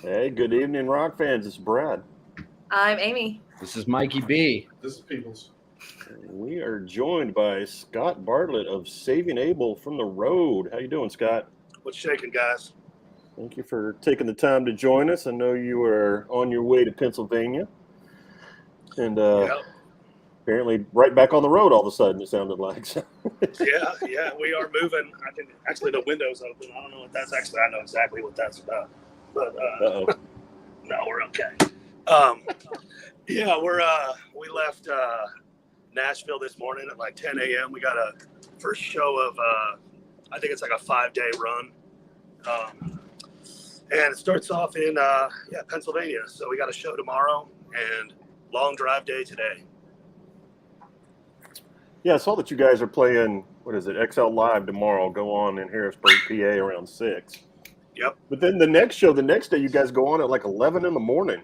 Hey, good evening, rock fans. It's Brad. I'm Amy. This is Mikey B. This is Peoples. We are joined by Scott Bartlett of Saving Abel from the road. How you doing, Scott? What's shaking, guys? Thank you for taking the time to join us. I know you are on your way to Pennsylvania, and apparently right back on the road all of a sudden. It sounded like. Yeah, we are moving. I can actually the windows open. I don't know what that's actually. I know exactly what that's about, but no, we're okay. We left Nashville this morning at like 10 a.m. We got a first show of I think it's like a 5-day run, and it starts off in Pennsylvania. So we got a show tomorrow and long drive day today. Yeah, I saw that you guys are playing. What is it? XL Live tomorrow. Go on in Harrisburg, PA, around 6. Yep. But then the next show, the next day, you guys go on at like 11 in the morning.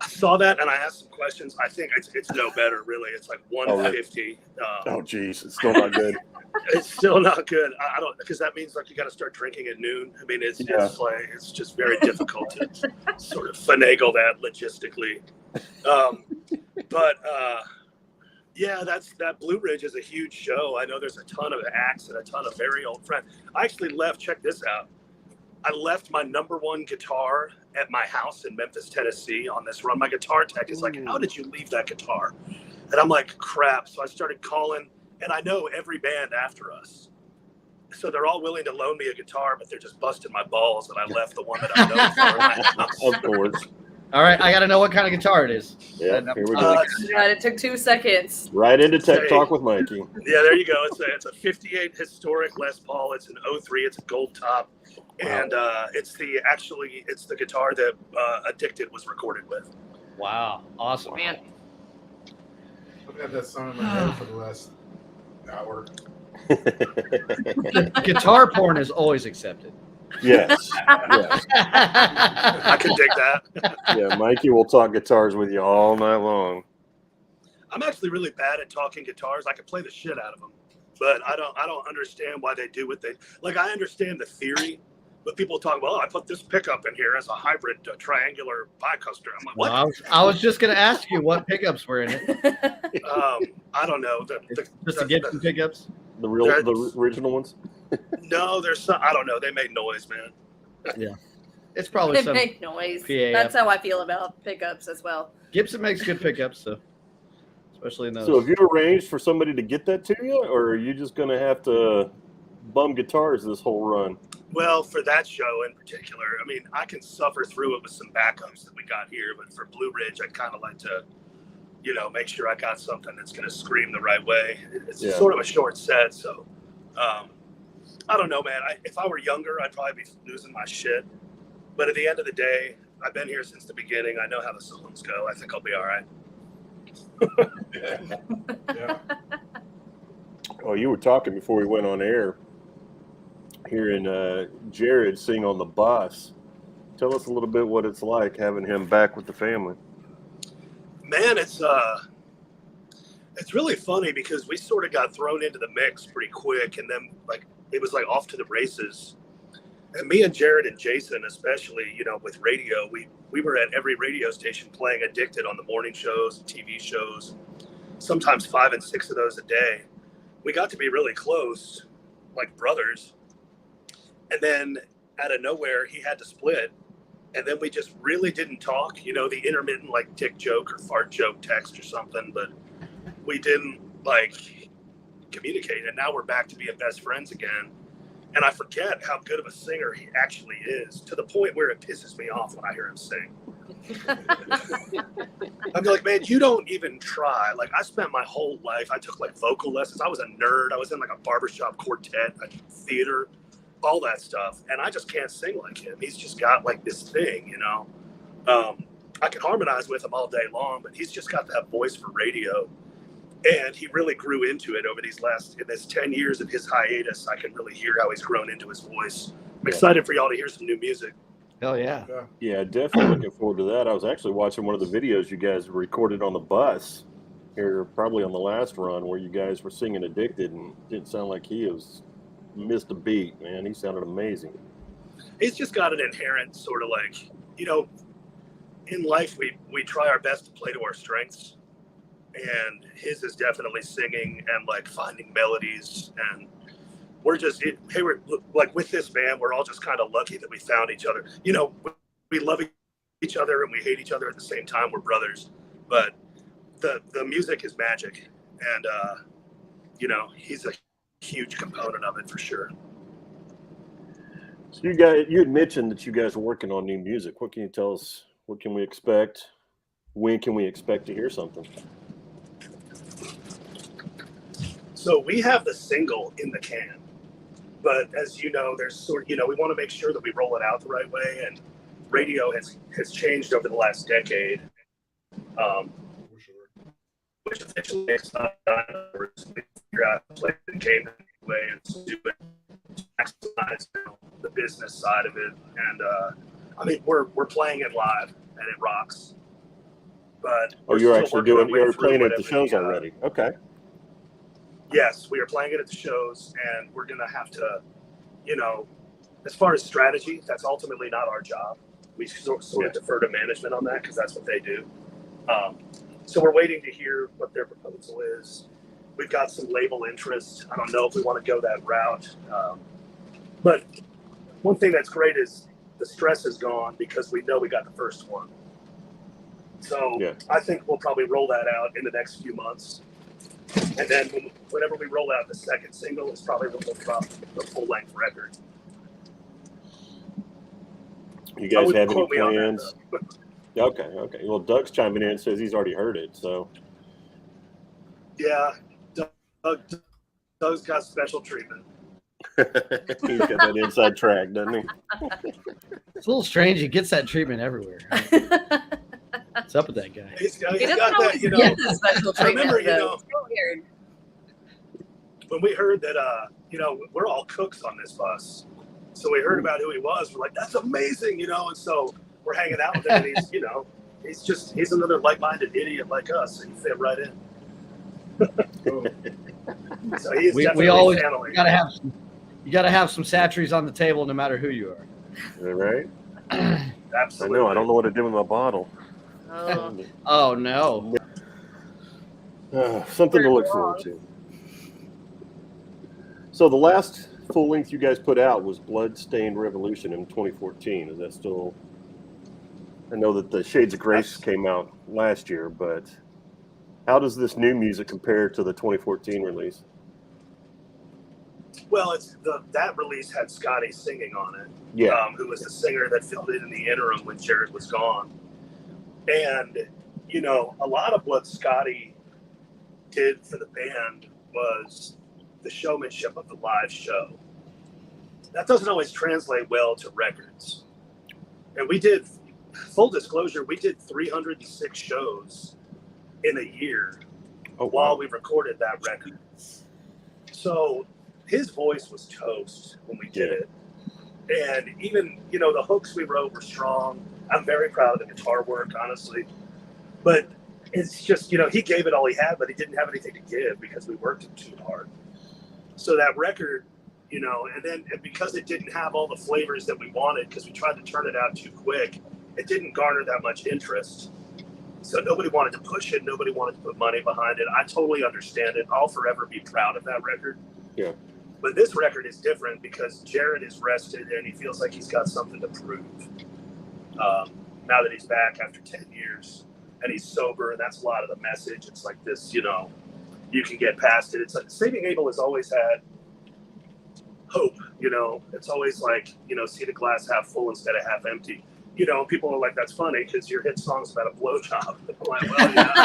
I saw that and I asked some questions. I think it's no better, really. It's like 150. Oh, geez, it's still not good. It's still not good. I don't, because that means like you got to start drinking at noon. I mean, it's just very difficult to sort of finagle that logistically. That Blue Ridge is a huge show. I know there's a ton of acts and a ton of very old friends. I actually left. Check this out. I left my number one guitar at my house in Memphis, Tennessee on this run. My guitar tech is like, how did you leave that guitar? And I'm like, crap. So I started calling, and I know every band after us. So they're all willing to loan me a guitar, but they're just busting my balls that I left the one that I know for my house. Of course. All right, I got to know what kind of guitar it is. Yeah, here we go. It took 2 seconds. Right into Tech Talk with Mikey. Yeah, there you go. It's a 58 historic Les Paul. It's an 03. It's a gold top. And it's the guitar that Addicted was recorded with. Wow, awesome. Man. I've had that song in my head for the last hour. Guitar porn is always accepted. Yes. Yes. I can dig that. Yeah, Mikey will talk guitars with you all night long. I'm actually really bad at talking guitars. I can play the shit out of them, but I don't understand why they do what they like. I understand the theory, but people talk about, I put this pickup in here as a hybrid triangular bicuspid. I'm like, what? Well, I was just going to ask you what pickups were in it. I don't know. Just the Gibson pickups? The original ones? No, there's some. I don't know. They make noise, man. Yeah, it's probably They some make noise. PAF. That's how I feel about pickups as well. Gibson makes good pickups, so especially in those. So have you arranged for somebody to get that to you, or are you just going to have to bum guitars this whole run? Well, for that show in particular, I mean, I can suffer through it with some backups that we got here, but for Blue Ridge, I'd kind of like to, make sure I got something that's going to scream the right way. It's sort of a short set, so I don't know, man. If I were younger, I'd probably be losing my shit. But at the end of the day, I've been here since the beginning. I know how the songs go. I think I'll be all right. Yeah. Oh, you were talking before we went on air, hearing Jared sing on the bus. Tell us a little bit what it's like having him back with the family. Man, it's really funny because we sort of got thrown into the mix pretty quick, and then it was like off to the races. And me and Jared and Jason, especially, with radio, we were at every radio station playing Addicted on the morning shows, TV shows, sometimes 5 and 6 of those a day. We got to be really close, like brothers. And then out of nowhere, he had to split. And then we just really didn't talk, the intermittent like dick joke or fart joke text or something, but we didn't communicate. And now we're back to being best friends again. And I forget how good of a singer he actually is, to the point where it pisses me off when I hear him sing. I'm like, man, you don't even try. Like, I spent my whole life, I took vocal lessons. I was a nerd. I was in a barbershop quartet, a theater, all that stuff. And I just can't sing like him. He's just got this thing, I can harmonize with him all day long, but he's just got that voice for radio. And he really grew into it over in this 10 years of his hiatus. I can really hear how he's grown into his voice. I'm excited for y'all to hear some new music. Hell yeah. Yeah, definitely looking forward to that. I was actually watching one of the videos you guys recorded on the bus here, probably on the last run, where you guys were singing Addicted, and it didn't sound like he missed a beat, man. He sounded amazing. He's just got an inherent sort of you know, in life we try our best to play to our strengths, and his is definitely singing and like finding melodies. And we're just we're like, with this band, we're all just kind of lucky that we found each other. You know, we love each other and we hate each other at the same time. We're brothers, but the music is magic, and you know, he's a huge component of it for sure. So you had mentioned that you guys are working on new music. What can you tell us? What can we expect? When can we expect to hear something? So we have the single in the can, but as you know, there's we want to make sure that we roll it out the right way, and radio has changed over the last decade, which essentially makes not figure out how to play the game anyway and do it, maximize the business side of it. And I mean, we're playing it live and it rocks. But you're playing it at the shows already. Okay. Yes, we are playing it at the shows, and we're going to have to, you know, as far as strategy, that's ultimately not our job. We sort of defer to management on that because that's what they do. So we're waiting to hear what their proposal is. We've got some label interest. I don't know if we want to go that route. But one thing that's great is the stress is gone because we know we got the first one. So I think we'll probably roll that out in the next few months. And then whenever we roll out the second single, it's probably when we'll drop the full-length record. You guys have any plans? Okay. Well, Doug's chiming in and says he's already heard it. So. Yeah, Doug's got special treatment. He's got that inside track, doesn't he? It's a little strange. He gets that treatment everywhere. What's up with that guy? He's got that, you know. Get the special treatment, I remember, you know, it's so weird. When we heard that, you know, we're all cooks on this bus. So we heard about who he was. We're like, that's amazing, you know. And so we're hanging out with him, and he's, you know, he's another like-minded idiot like us. So he fit right in. So he's definitely we always channeling. You gotta have some Satcheries on the table, no matter who you are. Right? Absolutely. I know. I don't know what to do with my bottle. Oh no. Something to look forward to. So the last full length you guys put out was Bloodstained Revolution in 2014. Is that still? I know that the Shades of Grace came out last year, but how does this new music compare to the 2014 release? Well, that release had Scotty singing on it. Who was the singer that filled in the interim when Jared was gone. And, you know, a lot of what Scotty did for the band was the showmanship of the live show. That doesn't always translate well to records. And we did, full disclosure, we did 306 shows in a year while we recorded that record. So his voice was toast when we did it. And even, you know, the hooks we wrote were strong. I'm very proud of the guitar work, honestly. But it's just, you know, he gave it all he had, but he didn't have anything to give because we worked too hard. So that record, you know, and because it didn't have all the flavors that we wanted, because we tried to turn it out too quick, it didn't garner that much interest. So nobody wanted to push it. Nobody wanted to put money behind it. I totally understand it. I'll forever be proud of that record. Yeah. But this record is different because Jared is rested and he feels like he's got something to prove. Now that he's back after 10 years and he's sober, and that's a lot of the message. It's like this, you know, you can get past it. It's like Saving Abel has always had hope, you know. It's always like, you know, see the glass half full instead of half empty. You know, people are like, that's funny because your hit song's about a blowjob. I'm like, well, yeah.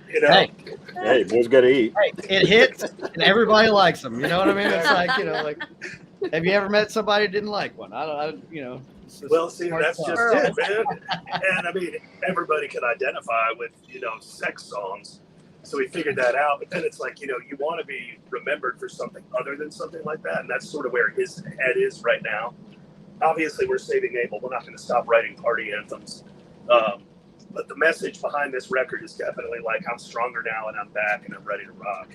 You know? Hey, boys got to eat. Hey, it hits, and everybody likes them. You know what I mean? It's like, you know, like, have you ever met somebody who didn't like one? I don't, you know. Well, see, that's just it, man. And I mean, everybody can identify with, you know, sex songs. So we figured that out. But then it's like, you know, you want to be remembered for something other than something like that. And that's sort of where his head is right now. Obviously, we're Saving Abel. We're not going to stop writing party anthems. But the message behind this record is definitely like, I'm stronger now and I'm back and I'm ready to rock.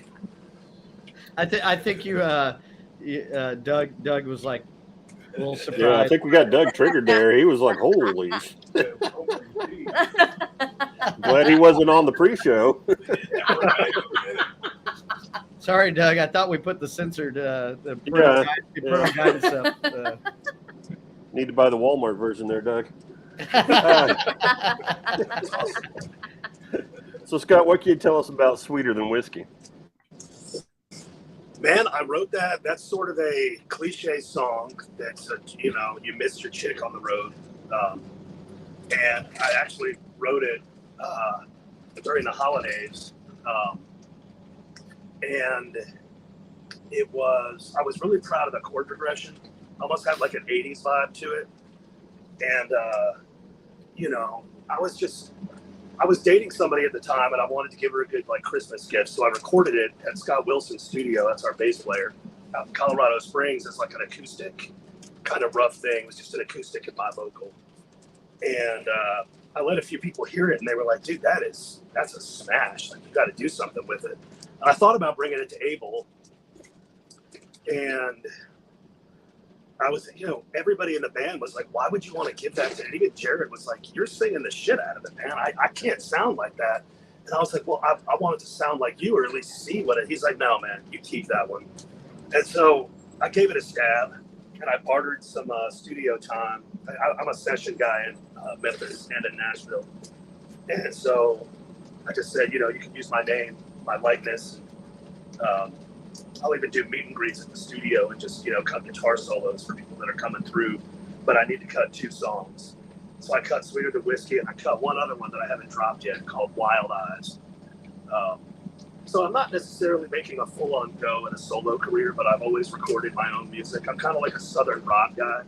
I think you, Doug was like, A little surprise. Yeah, I think we got Doug triggered there. He was like, "Holy!" Glad he wasn't on the pre-show. Sorry, Doug. I thought we put the censored the Yeah, parental guidance up. Need to buy the Walmart version there, Doug. So, Scott, what can you tell us about Sweeter Than Whiskey? Man, I wrote that. That's sort of a cliche song that's, you miss your chick on the road. And I actually wrote it during the holidays. And I was really proud of the chord progression. Almost had like an 80s vibe to it. And, I was dating somebody at the time and I wanted to give her a good like Christmas gift. So I recorded it at Scott Wilson's studio. That's our bass player out in Colorado Springs. It's like an acoustic kind of rough thing. It was just an acoustic and my vocal. And I let a few people hear it and they were like, dude, that's a smash. Like you got to do something with it. And I thought about bringing it to Abel. And I was, everybody in the band was like, why would you want to give that to it? Even Jared was like, you're singing the shit out of it, man. I can't sound like that. And I was like, well, I want it to sound like you or at least see what it. He's like, no, man, you keep that one. And so I gave it a stab and I bartered some studio time. I'm a session guy in Memphis and in Nashville. And so I just said, you can use my name, my likeness. I'll even do meet and greets at the studio and just, cut guitar solos for people that are coming through. But I need to cut 2 songs. So I cut Sweeter Than Whiskey and I cut one other one that I haven't dropped yet called Wild Eyes. So I'm not necessarily making a full-on go in a solo career, but I've always recorded my own music. I'm kind of like a Southern rock guy.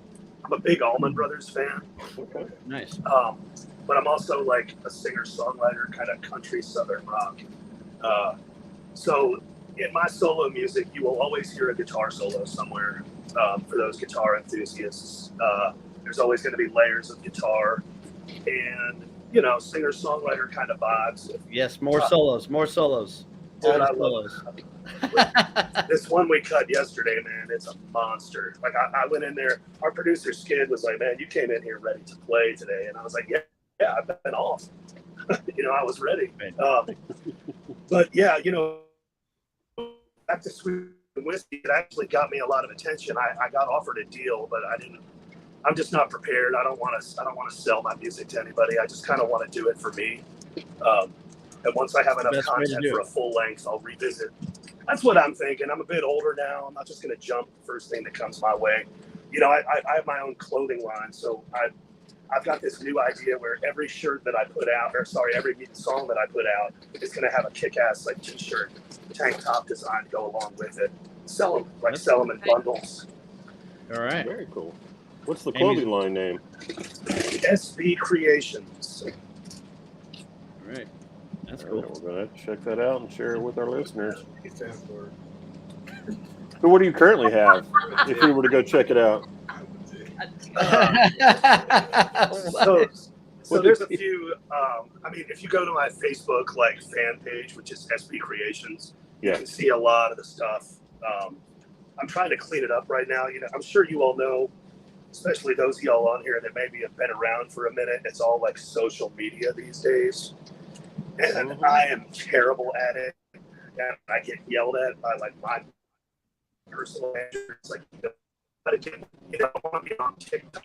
I'm a big Allman Brothers fan. Okay. Nice. But I'm also like a singer-songwriter, kind of country Southern rock. So in my solo music, you will always hear a guitar solo somewhere for those guitar enthusiasts. There's always going to be layers of guitar and, singer-songwriter kind of vibes. Yes, more solos. Dude, I solos. love this one we cut yesterday, man. It's a monster. Like I went in there. Our producer Skid was like, "Man, you came in here ready to play today," and I was like, "Yeah, I've been off. I was ready." But yeah, back to Sweet Whiskey, it actually got me a lot of attention. I got offered a deal, but I didn't. I'm just not prepared. I don't want to sell my music to anybody. I just kind of want to do it for me. And once I have enough content for a full length, I'll revisit. That's what I'm thinking. I'm a bit older now. I'm not just going to jump the first thing that comes my way. I have my own clothing line, so I've got this new idea where every shirt that I put out, every song that I put out is going to have a kick-ass like t-shirt, tank top design to go along with it. Sell them in bundles. All right. Very cool. What's the clothing line name? SB Creations. All right. That's All cool. right, we're going to check that out and share it with our listeners. So what do you currently have if we were to go check it out? So there's a few, if you go to my Facebook fan page, which is SB Creations, you can see a lot of the stuff. I'm trying to clean it up right now. I'm sure you all know, especially those of y'all on here that maybe have been around for a minute, it's all like social media these days. And I am terrible at it. And I get yelled at by my personal manager. It's like, but again, I want to be on TikTok.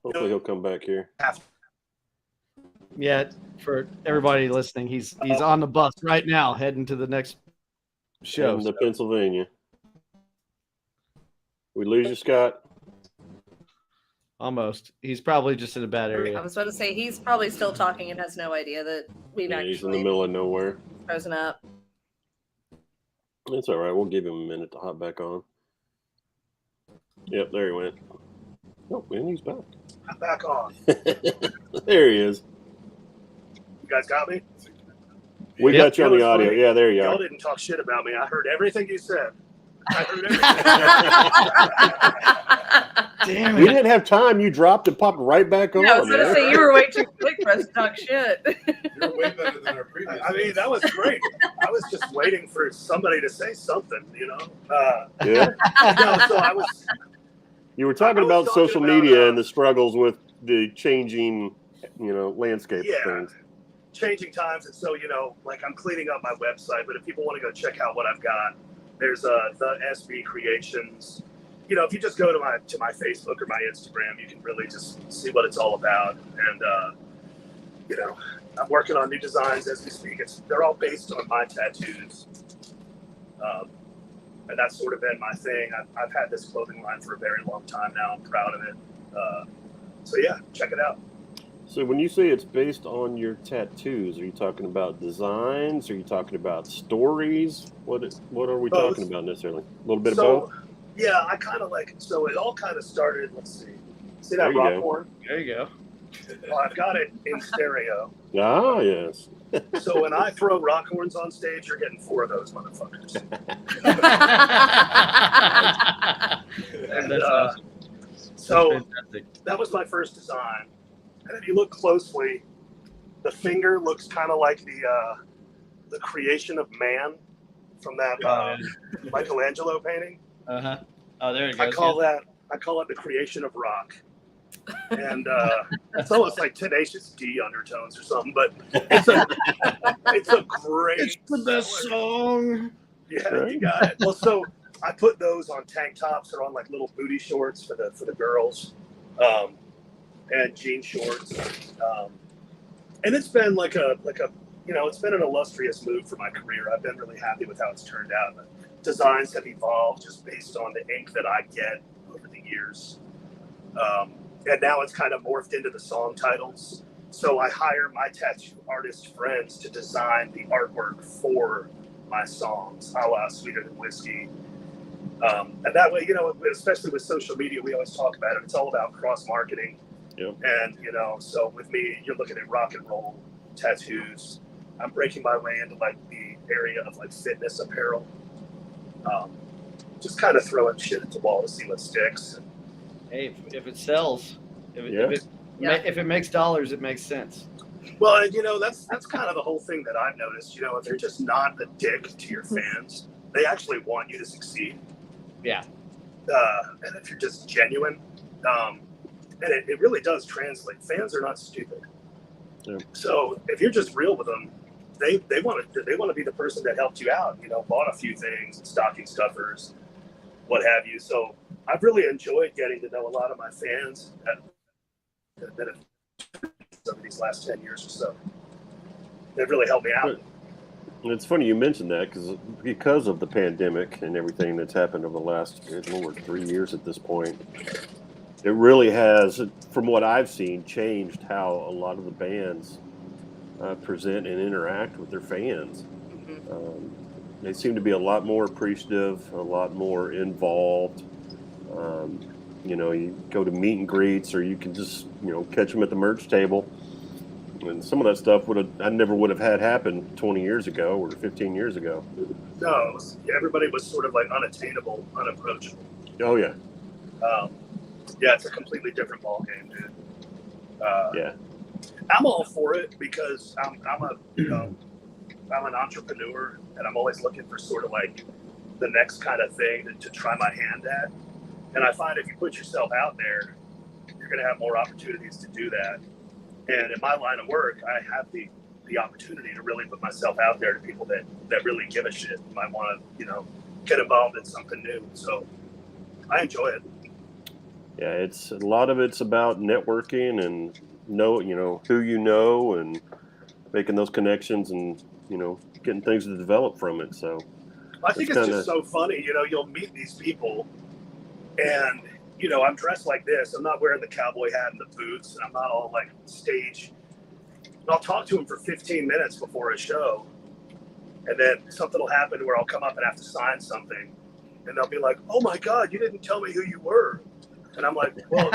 Hopefully he'll come back here. Yeah, for everybody listening, he's on the bus right now, heading to the next show. Heading to Pennsylvania. We lose you, Scott? Almost. He's probably just in a bad I area. was about to say he's probably still talking and has no idea that we've Yeah, he's in the actually middle of nowhere. frozen up. It's all right. We'll give him a minute to hop back on. Yep, there he went. Oh, and he's back. I'm back on. There he is. You guys got me? We got you on the audio. Funny. Yeah, there you Y'all are. didn't talk shit about me. I heard everything you said. I heard everything. Damn You it. didn't have time. You dropped and popped right back on. Yeah, I was gonna man. say you were way too quick for us to talk shit. You're way better than our previous. I mean, that was great. I was just waiting for somebody to say something, you know. Yeah. No, so I was. You were talking I was about talking social about, media and the struggles with the changing, landscape Yeah. of things. Changing times, and so like I'm cleaning up my website. But if people want to go check out what I've got, there's the SB Creations. If you just go to my Facebook or my Instagram, you can really just see what it's all about. And I'm working on new designs as we speak. They're all based on my tattoos, and that's sort of been my thing. I've had this clothing line for a very long time now. I'm proud of it. So yeah, check it out. So when you say it's based on your tattoos, are you talking about designs? Are you talking about stories? What are we Both. talking about necessarily? A little bit of So both? yeah, I kind of so it all kind of started. Let's see There that you rock go. horn? There you go. Well, I've got it in stereo. Ah, yes. So when I throw rock horns on stage, you're getting 4 of those motherfuckers. And, That's awesome. so That's fantastic. that was my first design. And if you look closely, the finger looks kind of like the creation of man from that Michelangelo painting. Uh-huh. Oh, there it I goes. call it the creation of rock. And it's almost like Tenacious D undertones or something, but it's a great. It's the best song. Yeah, you got it. Well, so I put those on tank tops or on like little booty shorts for the girls, and jean shorts, and it's been like a it's been an illustrious move for my career. I've been really happy with how it's turned out. The designs have evolved just based on the ink that I get over the years, and now it's kind of morphed into the song titles. So I hire my tattoo artist friends to design the artwork for my songs, a la Sweeter Than Whiskey. And that way, especially with social media, we always talk about it. It's all about cross marketing. Yep. And, so with me, you're looking at rock and roll tattoos. I'm breaking my way into like the area of like fitness apparel. Just kind of throwing shit at the wall to see what sticks. Hey, if it sells, if it makes dollars, it makes sense. Well, and that's kind of the whole thing that I've noticed. If they're just not a dick to your fans, they actually want you to succeed. Yeah. And if you're just genuine, and it really does translate. Fans are not stupid. Yeah. So if you're just real with them, they want to be the person that helped you out. Bought a few things, stocking stuffers, what have you. So I've really enjoyed getting to know a lot of my fans that have over these last 10 years or so. They've really helped me out. And it's funny you mentioned that because of the pandemic and everything that's happened over the last, good Lord, 3 years at this point. It really has, from what I've seen, changed how a lot of the bands present and interact with their fans. Mm-hmm. They seem to be a lot more appreciative, a lot more involved. You go to meet and greets, or you can just, catch them at the merch table. And some of that stuff I never would have had happen 20 years ago or 15 years ago. No, everybody was sort of like unattainable, unapproachable. Oh, yeah. Yeah, it's a completely different ballgame, dude. Yeah. I'm all for it because I'm an entrepreneur and I'm always looking for sort of like the next kind of thing to try my hand at. And I find if you put yourself out there, you're going to have more opportunities to do that. And in my line of work, I have the opportunity to really put myself out there to people that really give a shit, might want to, get involved in something new. So I enjoy it. Yeah, it's a lot of it's about networking and who you know and making those connections and getting things to develop from it. So I think it's just so funny. You'll meet these people, and I'm dressed like this. I'm not wearing the cowboy hat and the boots, and I'm not all like stage. And I'll talk to them for 15 minutes before a show, and then something will happen where I'll come up and have to sign something, and they'll be like, "Oh my God, you didn't tell me who you were." And I'm like, well,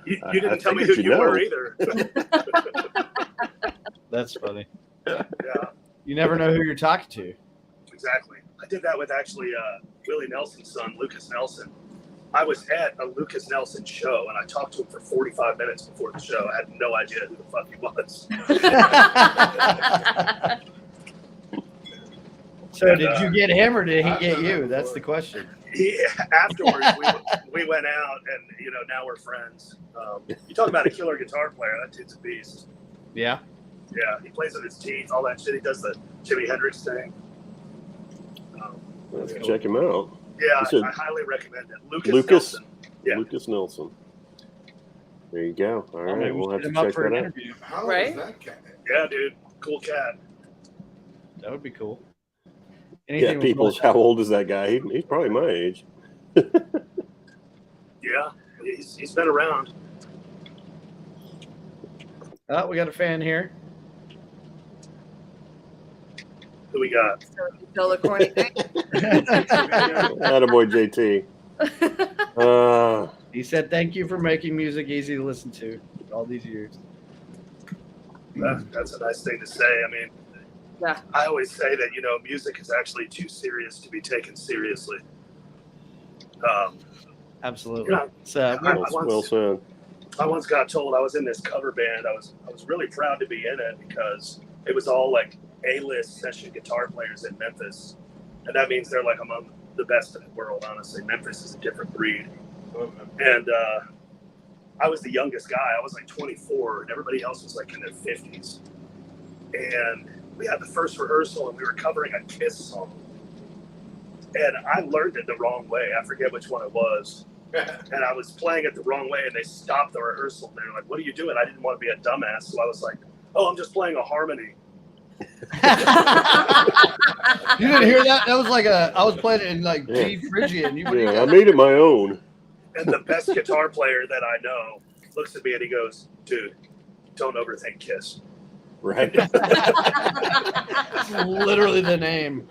you didn't tell me who you were either. That's funny. Yeah, You never know who you're talking to. exactly. I did that with actually Willie Nelson's son, Lucas Nelson. I was at a Lucas Nelson show, and I talked to him for 45 minutes before the show. I had no idea who the fuck he was. So did you get him or did he get you? That's the question. Afterwards, we went out, and now we're friends. You talk about a killer guitar player. That dude's a beast. Yeah. Yeah, he plays with his teeth, all that shit. He does the Jimi Hendrix thing. Let's check him out. Yeah, I highly recommend it. Lucas Nelson. Yeah. Lucas Nelson. There you go. All right, Maybe we'll have to him up check for an that out. interview. How old Right? is that cat? Yeah, dude. Cool cat. That would be cool. Yeah, Anything with people's. North- How old is that guy? He's probably my age. Yeah, he's been around. Oh, we got a fan here. Who we got? Still the corny thing. Attaboy JT. He said, "Thank you for making music easy to listen to all these years." That's a nice thing to say. I mean, Yeah. I always say that music is actually too serious to be taken seriously. Absolutely. Yeah. So Well said. I once got told I was in this cover band. I was really proud to be in it because it was all like A-list session guitar players in Memphis, and that means they're like among the best in the world. Honestly, Memphis is a different breed. And I was the youngest guy. I was like 24, and everybody else was like in their 50s. And we had the first rehearsal, and we were covering a Kiss song. And I learned it the wrong way. I forget which one it was. And I was playing it the wrong way, and they stopped the rehearsal. They were like, "What are you doing?" I didn't want to be a dumbass, so I was like, "Oh, I'm just playing a harmony." you didn't hear that? That was like I was playing it in like Yeah. G Phrygian. Yeah, I made it my own. And the best guitar player that I know looks at me and he goes, "Dude, don't overthink Kiss." Right. That's literally the name.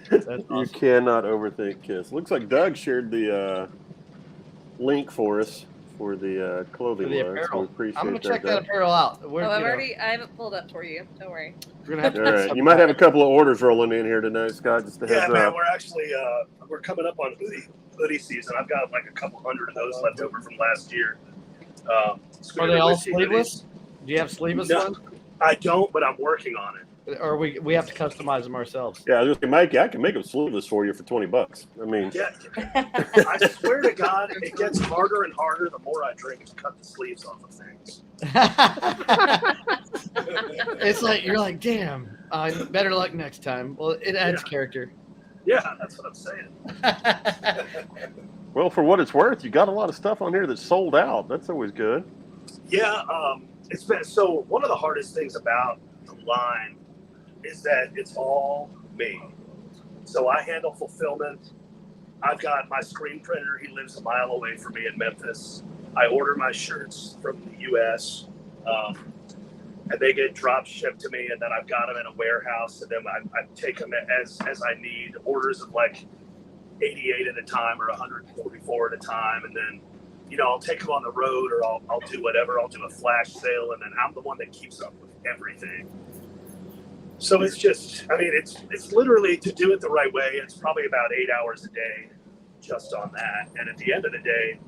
That's You awesome. cannot overthink Kiss. Looks like Doug shared the link for us for the clothing For the line. So we apparel. appreciate I'm gonna that. check that Doug. apparel out. We're, Oh, you know, I have it pulled up for you. Don't worry. we're gonna have to All get right. some You might have a back. couple of orders rolling in here tonight, Scott. Just a Yeah, heads man, up. we're actually we're coming up on hoodie season. I've got like a couple hundred of those left over from last year. Are Scooter they all Whiskey sleeveless? hoodies. Do you have sleeveless No. ones? I don't, but I'm working on it. Or we have to customize them ourselves? Yeah, I was just saying, Mikey, I can make them sleeveless for you for $20. I mean, Yeah, I swear to God, it gets harder and harder the more I drink to cut the sleeves off of things. It's like you're like, damn. Better luck next time. Well, it adds character. Yeah, that's what I'm saying. well, for what it's worth, you got a lot of stuff on here that's sold out. That's always good. Yeah, it's been so. One of the hardest things about the line is that it's all me. So I handle fulfillment. I've got my screen printer. He lives a mile away from me in Memphis. I order my shirts from the U.S. And they get drop shipped to me, and then I've got them in a warehouse, and then I take them as I need. Orders of like 88 at a time or 144 at a time, and then I'll take them on the road, or I'll do whatever. I'll do a flash sale, and then I'm the one that keeps up with everything. So it's just, I mean, it's literally, to do it the right way, it's probably about 8 hours a day just on that. And at the end of the day,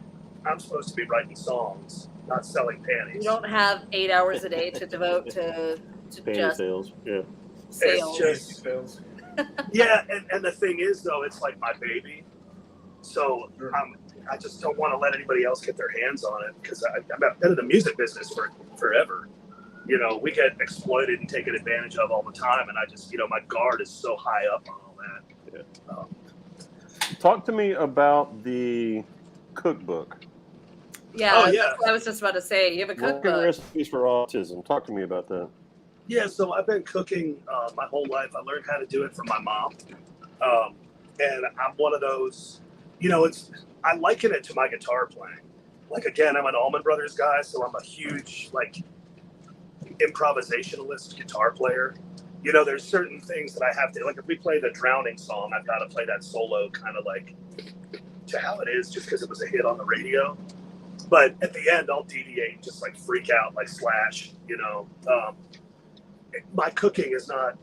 I'm supposed to be writing songs, not selling panties. You don't have 8 hours a day to devote to Panty just sales. Yeah. sales. It's just, yeah, and the thing is, though, it's like my baby. So I just don't want to let anybody else get their hands on it, because I've been in the music business for forever. We get exploited and taken advantage of all the time, and I just, my guard is so high up on all that. Yeah. Talk to me about the cookbook. Yeah, Oh, that's yeah. what I was just about to say. You have a Working cookbook. recipes for autism. Talk to me about that. Yeah, so I've been cooking my whole life. I learned how to do it from my mom, and I'm one of those. I liken it to my guitar playing. Like, again, I'm an Allman Brothers guy, so I'm a huge improvisationalist guitar player. There's certain things that I have to, like, if we play the Drowning song, I've got to play that solo kind of like to how it is, just because it was a hit on the radio. But at the end, I'll deviate and just like freak out like Slash. My cooking is not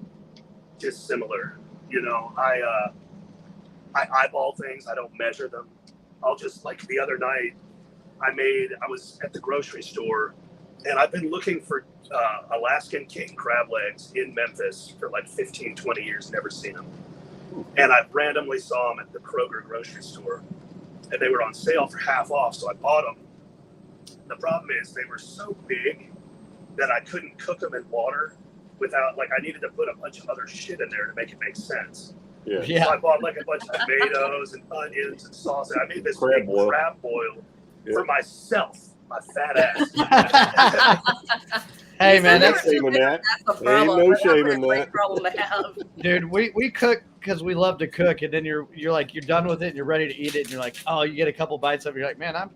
dissimilar. You know, I eyeball things. I don't measure them. I'll just, like the other night, I was at the grocery store, and I've been looking for Alaskan king crab legs in Memphis for like 15, 20 years, never seen them. And I randomly saw them at the Kroger grocery store, and they were on sale for half off, so I bought them. The problem is they were so big that I couldn't cook them in water without, like, I needed to put a bunch of other shit in there to make it make sense. Yeah. So I bought like a bunch of tomatoes and onions and sausage. I made this Crab big boil. crab boil Yeah. for myself, my fat ass. Hey man, So that's you're shame in that. That's a Ain't problem. no That's a shame in great that. problem to have. dude. We cook because we love to cook, and then you're like you're done with it and you're ready to eat it, and you're like, oh, you get a couple bites of it, you're like, man,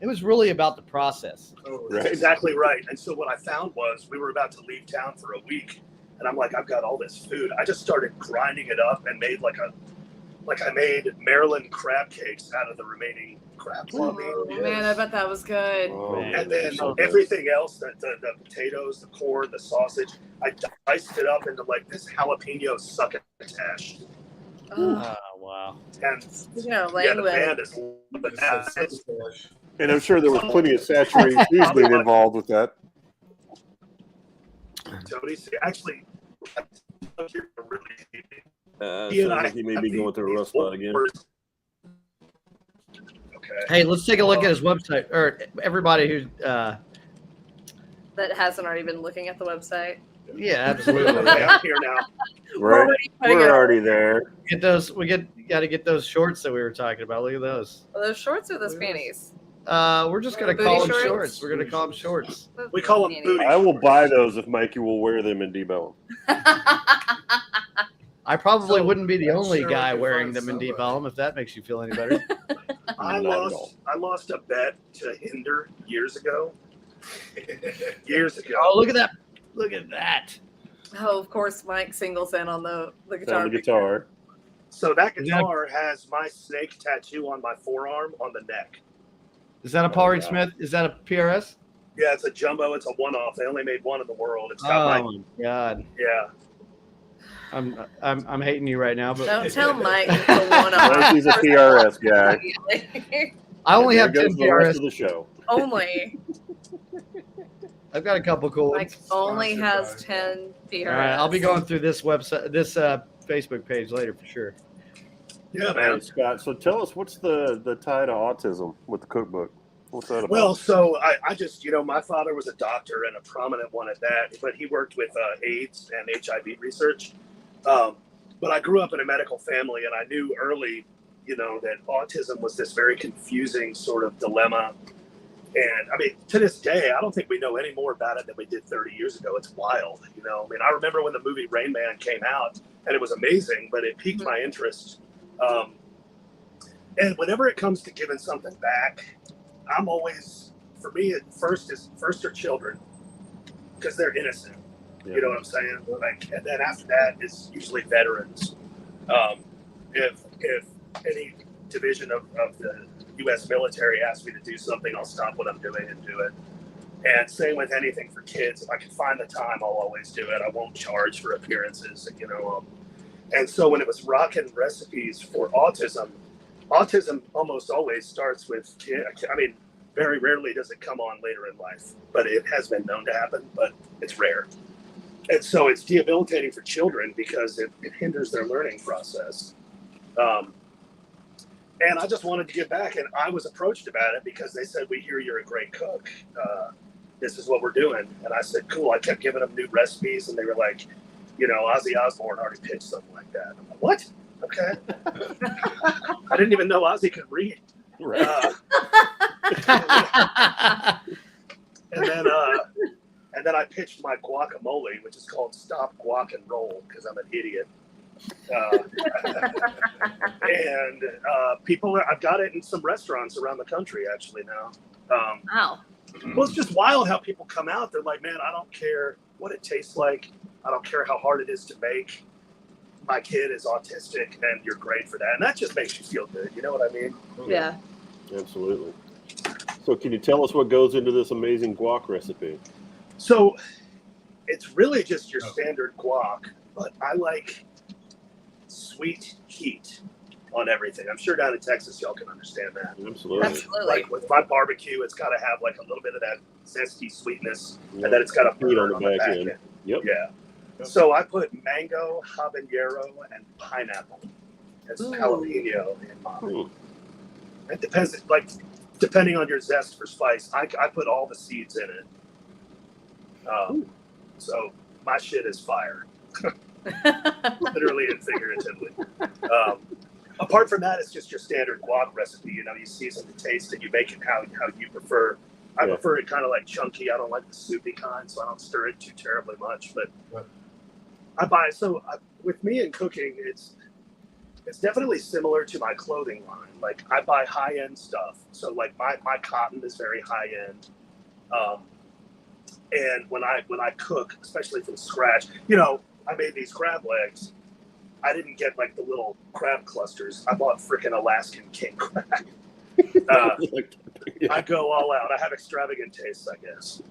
it was really about the process. Right. Exactly right. And so what I found was we were about to leave town for a week, and I'm like, I've got all this food. I just started grinding it up and made I made Maryland crab cakes out of the remaining crab claw meat. Oh, man, I bet that was good. Oh, And then so good. everything else, the potatoes, the corn, the sausage, I diced it up into like this jalapeno succotash. Oh, Wow. And you know, yeah, the language. band is loving that. And I'm sure there was plenty of saturated seasoning involved with that. Tony, actually, you're really Sounds like he may be going through a rough spot again. Okay. Hey, let's take a look at his website, or everybody who's That hasn't already been looking at the website. yeah, absolutely. Okay, I'm here now. Right. Putting it We're on. already there. Get those. Got to get those shorts that we were talking about. Look at those. Are those shorts or those panties? We're just gonna Booty call them shorts? shorts. We're gonna call them shorts. We call them Panties. booty. I will buy those if Mikey will wear them and debone them. I probably So, wouldn't be the I'm only sure we guy can wearing find them in deep somebody. elm, if that makes you feel any better. I Not at all. lost a bet to Hinder years ago. Years ago. Oh, look at that! Look at that! Oh, of course, Mike singles in on the guitar. Sound the guitar. So that Is that- guitar has my snake tattoo on my forearm on the neck. Is that a Paul Reed Smith? Is that a PRS? Yeah, it's a jumbo. It's a one-off. They only made one in the world. It's Oh got my god! yeah. I'm hating you right now, but Don't tell Mike it's a one-off. Mikey's a PRS guy. I only have There 10 goes the rest PRS. of the show. Only. I've got a couple cool Mike ones. only has Sponsored 10 PRS. All right, I'll be going through this website, this Facebook page later for sure. Yeah, Man, man. Scott, so tell us, what's the tie to autism with the cookbook? What's that about? Well, so I just, my father was a doctor and a prominent one at that, but he worked with AIDS and HIV research. But I grew up in a medical family, and I knew early, that autism was this very confusing sort of dilemma. And I mean, to this day, I don't think we know any more about it than we did 30 years ago. It's wild, I mean, I remember when the movie Rain Man came out, and it was amazing, but it piqued my interest. And whenever it comes to giving something back, I'm always, for me, first are children, because they're innocent. Yeah. You know what I'm saying? Like, and then after that is usually veterans. If any division of the U.S. military asks me to do something, I'll stop what I'm doing and do it. And same with anything for kids. If I can find the time, I'll always do it. I won't charge for appearances, And so when it was rocking recipes for autism almost always starts with, I mean, very rarely does it come on later in life, but it has been known to happen, but it's rare. And so it's debilitating for children because it hinders their learning process. And I just wanted to give back, and I was approached about it because they said, we hear you're a great cook. This is what we're doing. And I said, cool. I kept giving them new recipes, and they were like, Ozzy Osbourne already pitched something like that. I'm like, what? Okay. I didn't even know Ozzy could read. Right. And then I pitched my guacamole, which is called Stop Guac and Roll, because I'm an idiot. And I've got it in some restaurants around the country actually now. Wow. Well, it's just wild how people come out. They're like, man, I don't care what it tastes like. I don't care how hard it is to make. My kid is autistic, and you're great for that. And that just makes you feel good. You know what I mean? Yeah. Absolutely. So can you tell us what goes into this amazing guac recipe? So it's really just your standard guac, but I like sweet heat on everything. I'm sure down in Texas y'all can understand that. Absolutely. Absolutely. Like with my barbecue, it's got to have like a little bit of that zesty sweetness, and then it's got a Heat burn on the back end. Yep. Yeah. So I put mango, habanero, and pineapple as Ooh. jalapeno in mine. Ooh. It depends, like depending on your zest for spice. I put all the seeds in it. So my shit is fire, literally and figuratively. Apart from that, it's just your standard guac recipe. You know, you season the taste and you make it how you prefer. I prefer it kind of like chunky. I don't like the soupy kind, so I don't stir it too terribly much. But I buy with me in cooking, it's definitely similar to my clothing line. Like I buy high end stuff, so like my cotton is very high end. And when I cook, especially from scratch, you know, I made these crab legs. I didn't get like the little crab clusters. I bought freaking Alaskan king crab. I go all out. I have extravagant tastes, I guess.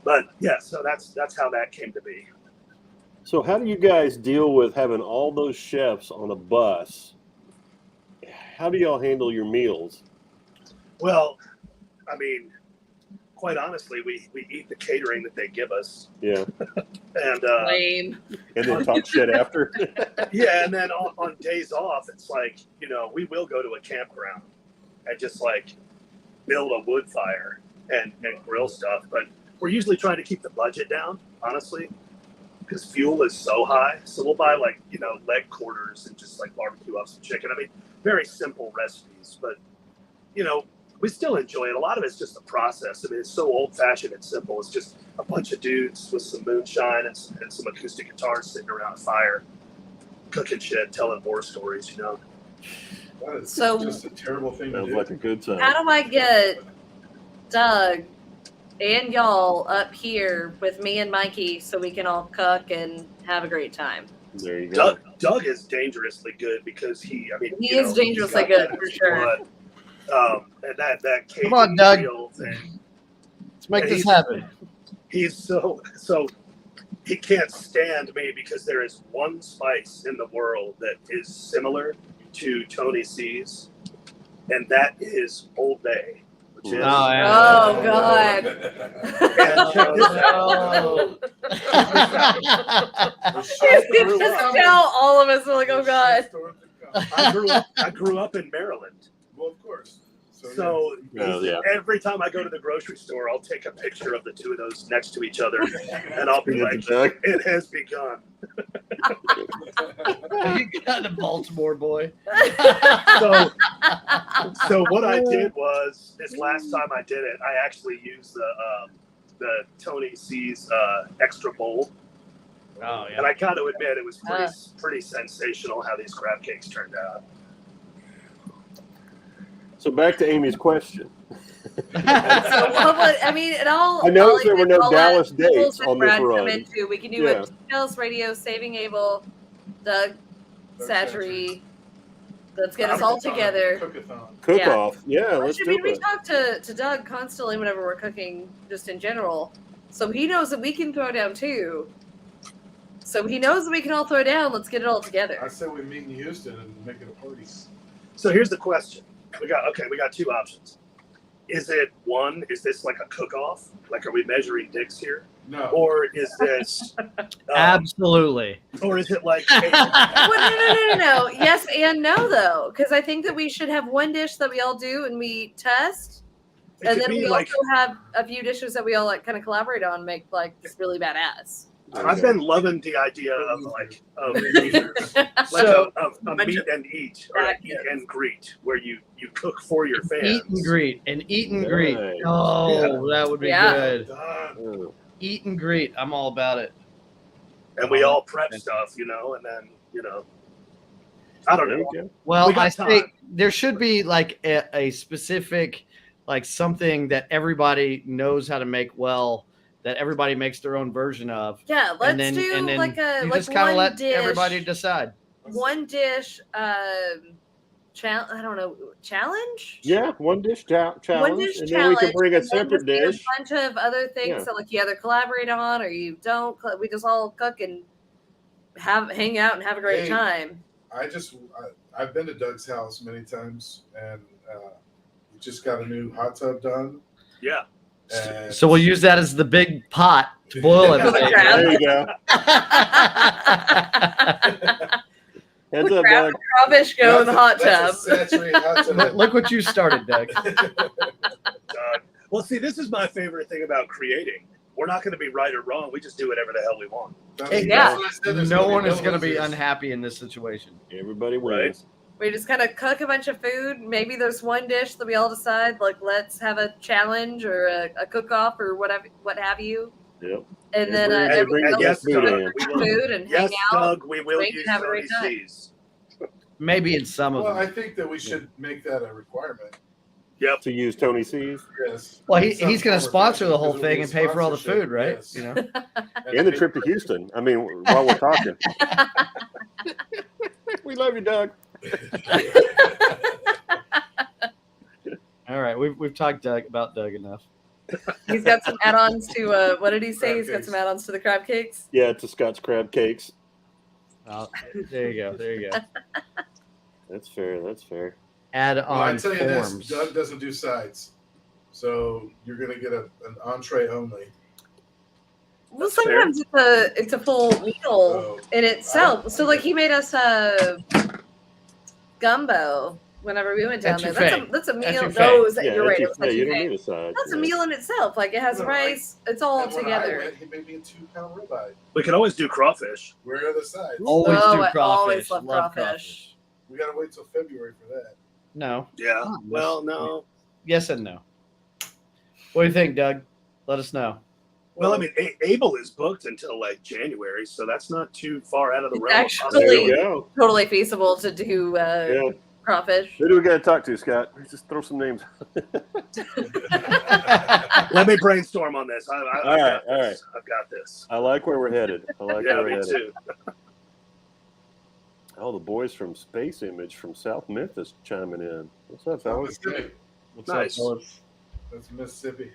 But yeah, so that's how that came to be. So how do you guys deal with having all those chefs on a bus? How do y'all handle your meals? Well, I mean, quite honestly, we eat the catering that they give us. Yeah. And Lame. And then talk shit after? yeah, and then on days off, it's like, you know, we will go to a campground and just like build a wood fire and grill stuff. But we're usually trying to keep the budget down, honestly, because fuel is so high. So we'll buy like, you know, leg quarters and just like barbecue up some chicken. I mean, very simple recipes, but, you know, we still enjoy it. A lot of it's just the process. I mean, it's so old-fashioned and simple. It's just a bunch of dudes with some moonshine and some acoustic guitars sitting around a fire, cooking shit, telling war stories, you know. That is So- just a terrible thing to Sounds do. like a good time. How do I get Doug and y'all up here with me and Mikey so we can all cook and have a great time? There you go. Doug is dangerously good because he He you is know, dangerously he's got good, that for in his sure. blood. And that Cajun Come on, Doug. Creole thing. Let's make And this he's- happen. He's so he can't stand me because there is one spice in the world that is similar to Tony C's, and that is Old Bay, which is Oh, yeah. Oh, God. and check this out. You just tell all of us, like, oh, God. I grew up in Maryland. Well, of course. So yeah. every time I go to the grocery store, I'll take a picture of the two of those next to each other, and I'll be like, Doug. "It has begun." You got a Baltimore boy. So what I did was this last time I did it, I actually used the Tony C's extra bowl, Oh and I got to admit it was pretty sensational how these crab cakes turned out. So back to Amy's question. So what would, I mean, it all. I know all there were no all Dallas that tools dates that on this Brad come run. into. We can do Yeah. it. Dallas Radio, Saving Abel, Doug Satchery. Let's get us all together. Cookathon. Cook Yeah. off. Yeah, let's I do mean, we it. talk to Doug constantly whenever we're cooking, just in general. So he knows that we can throw down too. So he knows that we can all throw down. Let's get it all I together. said we meet in Houston and make it a party. So here's the question: we got two options. Is this like a cook-off? Like, are we measuring dicks here, No. or is this, Absolutely. or is it like? Well, no. Yes and no, though, because I think that we should have one dish that we all do and we test, It and could then be we like, also have a few dishes that we all like kind of collaborate on, and make like just really badass. I've been loving the idea of like a meet and eat or a eat and greet, where you cook for your fans. Eat and greet. And eat and greet. Nice. Oh, that would be Yeah. good. Done. Eat and greet. I'm all about it. And we all prep stuff, and then I don't There know. you go. Well, We got I think time. there should be like a specific, like something that everybody knows how to make well, that everybody makes their own version of. Yeah, let's and then, do and then like a you like just kind of one let dish. everybody decide. One dish. I don't know. Challenge. Yeah, one dish challenge, One dish and then challenge. we can bring a and then separate just do dish. A bunch of other things Yeah. that like you either collaborate on or you don't. We just all cook and hang out and have a great Hey. time. I've been to Doug's house many times, and he just got a new hot tub done. Yeah. And So we'll use that as the big pot to boil everything. crab. There you go. Heads up, Crab Doug. and crawfish go in the hot tub. That's a saturated hot tub. Look what you started, Doug. Well, see, this is my favorite thing about creating. We're not going to be right or wrong. We just do whatever the hell we want. Yeah. No one is going to be unhappy in this situation. Everybody wins. We just kind of cook a bunch of food. Maybe there's one dish that we all decide, like, let's have a challenge or a cook-off or whatever, what have you. Yep. And then Everybody everyone bring else yes, food cook in. We will, food and yes, hang out. Doug, we will drink, use and have a Tony great time. C's. Maybe in some of Well, them. I think that we should make that a requirement. Yep. To use Tony C's Yes. Well, Some he's going to form of sponsor the fashion, whole because it'll thing be a and pay for all the sponsorship, food, right? yes. You know. and the trip to Houston. I mean, while we're talking, we love you, Doug. All right, we've talked about Doug enough. He's got some add-ons to what did he say? Crab He's got cakes. some add-ons to the crab cakes. Yeah, it's a Scotch crab cakes. There you go. There you go. That's fair. That's fair. Add Well, I on tell you forms. this, Doug doesn't do sides, so you're gonna get an entree only. Well, That's fair. sometimes it's a full meal So, in itself. So like he made us gumbo whenever we went down there. Etouffee. That's a meal. Etouffee. Those Yeah, you're right. you It's don't etouffee. need a side. That's a yeah. meal in itself. Like it has No, rice. It's all and when I together. went, he made me a 2-pound ribeye. We can always do crawfish. Where are the sides? Always Oh, do I crawfish. always love crawfish. We gotta wait till February for that. No. Yeah. Oh, Well, no. Yes and no. What do you think, Doug? Let us know. Well, I mean, Abel is booked until like January, so that's not too far out of the It's realm of actually- There possibility. you go. Totally feasible to do Yeah. crawfish. Who do we got to talk to, Scott? Just throw some names. Let me brainstorm on this. I've All right, got all this. I've got this. I like where we're headed. I like Yeah, where we're me headed. too. Oh, the boys from Space Image from South Memphis chiming in. What's up, fellas? Mississippi. What's Nice. up, fellas? That's Mississippi.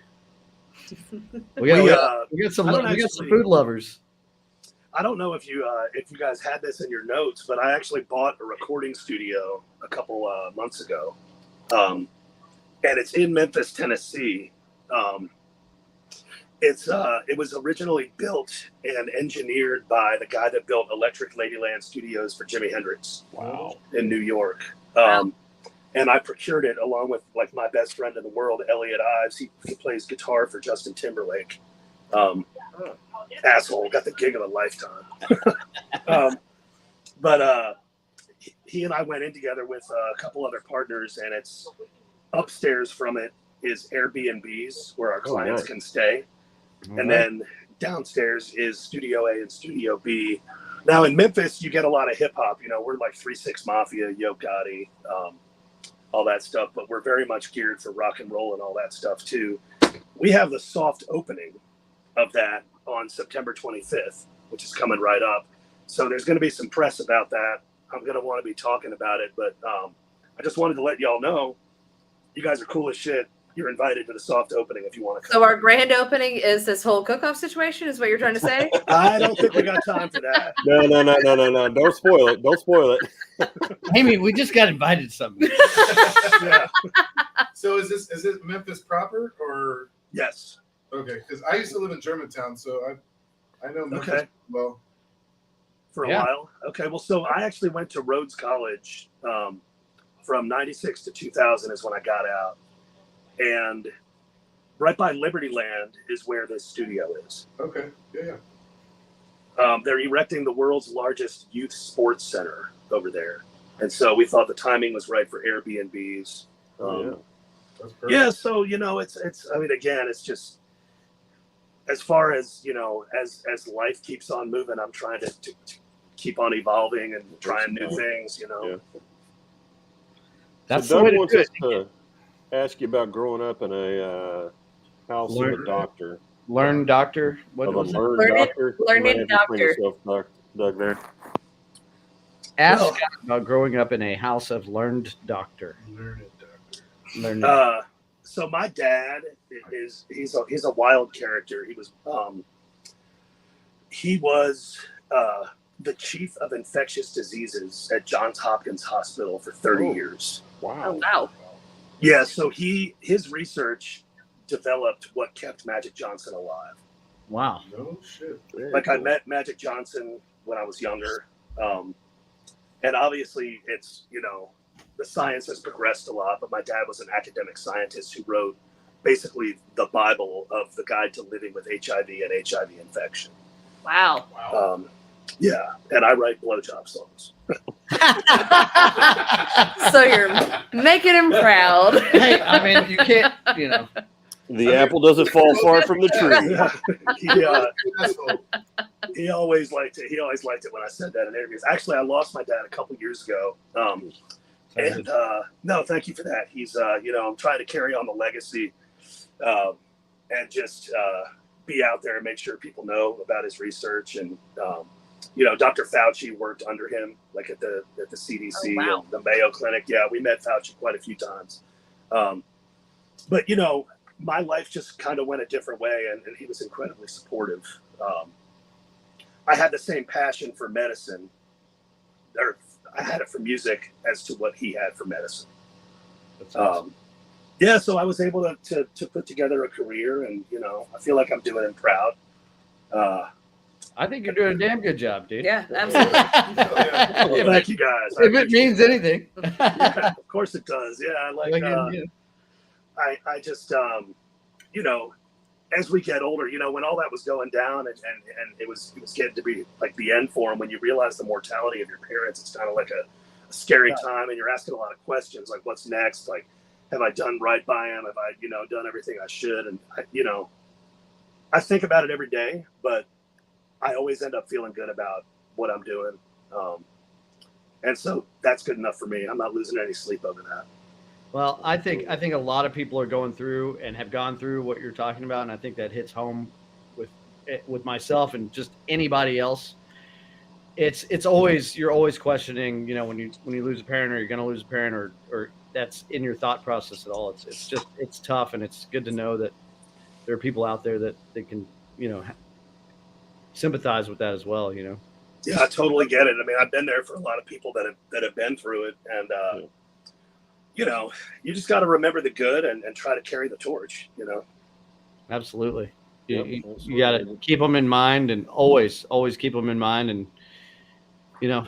We got, We, we got some I don't some food lovers. I don't know if you guys had this in your notes, but I actually bought a recording studio a couple months ago, and it's in Memphis, Tennessee. It was originally built and engineered by the guy that built Electric Ladyland Studios for Jimi Hendrix. Wow. In New York. And I procured it along with like my best friend in the world, Elliot Ives. He plays guitar for Justin Timberlake. Asshole, got the gig of a lifetime. But he and I went in together with a couple other partners, and it's upstairs from it is Airbnbs where our clients nice. can stay. And then downstairs is Studio A and Studio B. Now in Memphis, you get a lot of hip hop. You know, we're like 3-6 Mafia, Yo Gotti, all that stuff. But we're very much geared for rock and roll and all that stuff too. We have the soft opening of that on September 25th, which is coming right up. So there's going to be some press about that. I'm going to want to be talking about it, but I just wanted to let y'all know, you guys are cool as shit. You're invited to the soft opening if you want to come. So our grand opening is this whole cook-off situation, is what you're trying to say? I don't think we got time for that. No. Don't spoil it. Don't spoil it. Amy, we just got invited to something. Yeah. So is it Memphis proper or Yes. okay? Because I used to live in Germantown, so I know Memphis Okay. well. For a Yeah. while. Okay. Well, so I actually went to Rhodes College from 96 to 2000 is when I got out. And right by Liberty Land is where this studio is. Okay, yeah. They're erecting the world's largest youth sports center over there. And so we thought the timing was right for Airbnbs. Yeah. That's perfect. Yeah, so it's I mean, again, it's just as far as as life keeps on moving, I'm trying to keep on evolving and trying new things, Yeah. That's so the way Doug to wants do us it. to ask you about growing up in a house of a Learn- doctor. Learn doctor. What Of a was it? learned Learned- doctor. learned You might have to explain doctor. yourself, Doug, there. Ask Well- Scott about growing up in a house of learned doctor. Learn it, doctor. Learned. So my dad he's a wild character. He was the chief of infectious diseases at Johns Hopkins Hospital for 30 years. Oh Wow. wow. Yeah, so his research developed what kept Magic Johnson alive. Wow. No shit. Very Like I cool. met Magic Johnson when I was younger, and obviously it's, you know, the science has progressed a lot, but my dad was an academic scientist who wrote basically the Bible of the guide to living with HIV and HIV infection. Wow. Wow. Yeah, and I write blowjob songs. So you're making him proud. Hey, I mean, you can't, you know. The apple doesn't fall far from the tree. He always liked it. He always liked it when I said that in interviews. Actually, I lost my dad a couple years ago. And no, thank you for that. He's, you know, I'm trying to carry on the legacy and just be out there and make sure people know about his research. And, you know, Dr. Fauci worked under him, like at the CDC wow. and the Mayo Clinic. Yeah, we met Fauci quite a few times. But, you know, my life just kind of went a different way, and he was incredibly supportive. I had the same passion for medicine, or I had it for music as to what he had for medicine. That's awesome. Yeah, so I was able to put together a career, and, you know, I feel like I'm doing him proud. I think you're doing a damn good job, dude. Yeah, absolutely. Well, thank you guys. If it means anything. Yeah, of course it does. Yeah, I like. I just, you know, as we get older, you know, when all that was going down and it was getting to be like the end for him, when you realize the mortality of your parents, it's kind of like a scary time, and you're asking a lot of questions, like what's next? Like, have I done right by him? Have I, you know, done everything I should? And you know, I think about it every day, but I always end up feeling good about what I'm doing. And so that's good enough for me. I'm not losing any sleep over that. Well, I think a lot of people are going through and have gone through what you're talking about, and I think that hits home with myself and just anybody else. It's always, you're always questioning, you know, when you lose a parent, or you're going to lose a parent, or that's in your thought process at all. It's tough, and it's good to know that there are people out there that can, you know, sympathize with that as well, you know. Yeah, I totally get it. I mean, I've been there for a lot of people that have been through it, and you know, you just got to remember the good and try to carry the torch, you know. Absolutely. You absolutely. got to keep them in mind, and always keep them in mind. And, you know,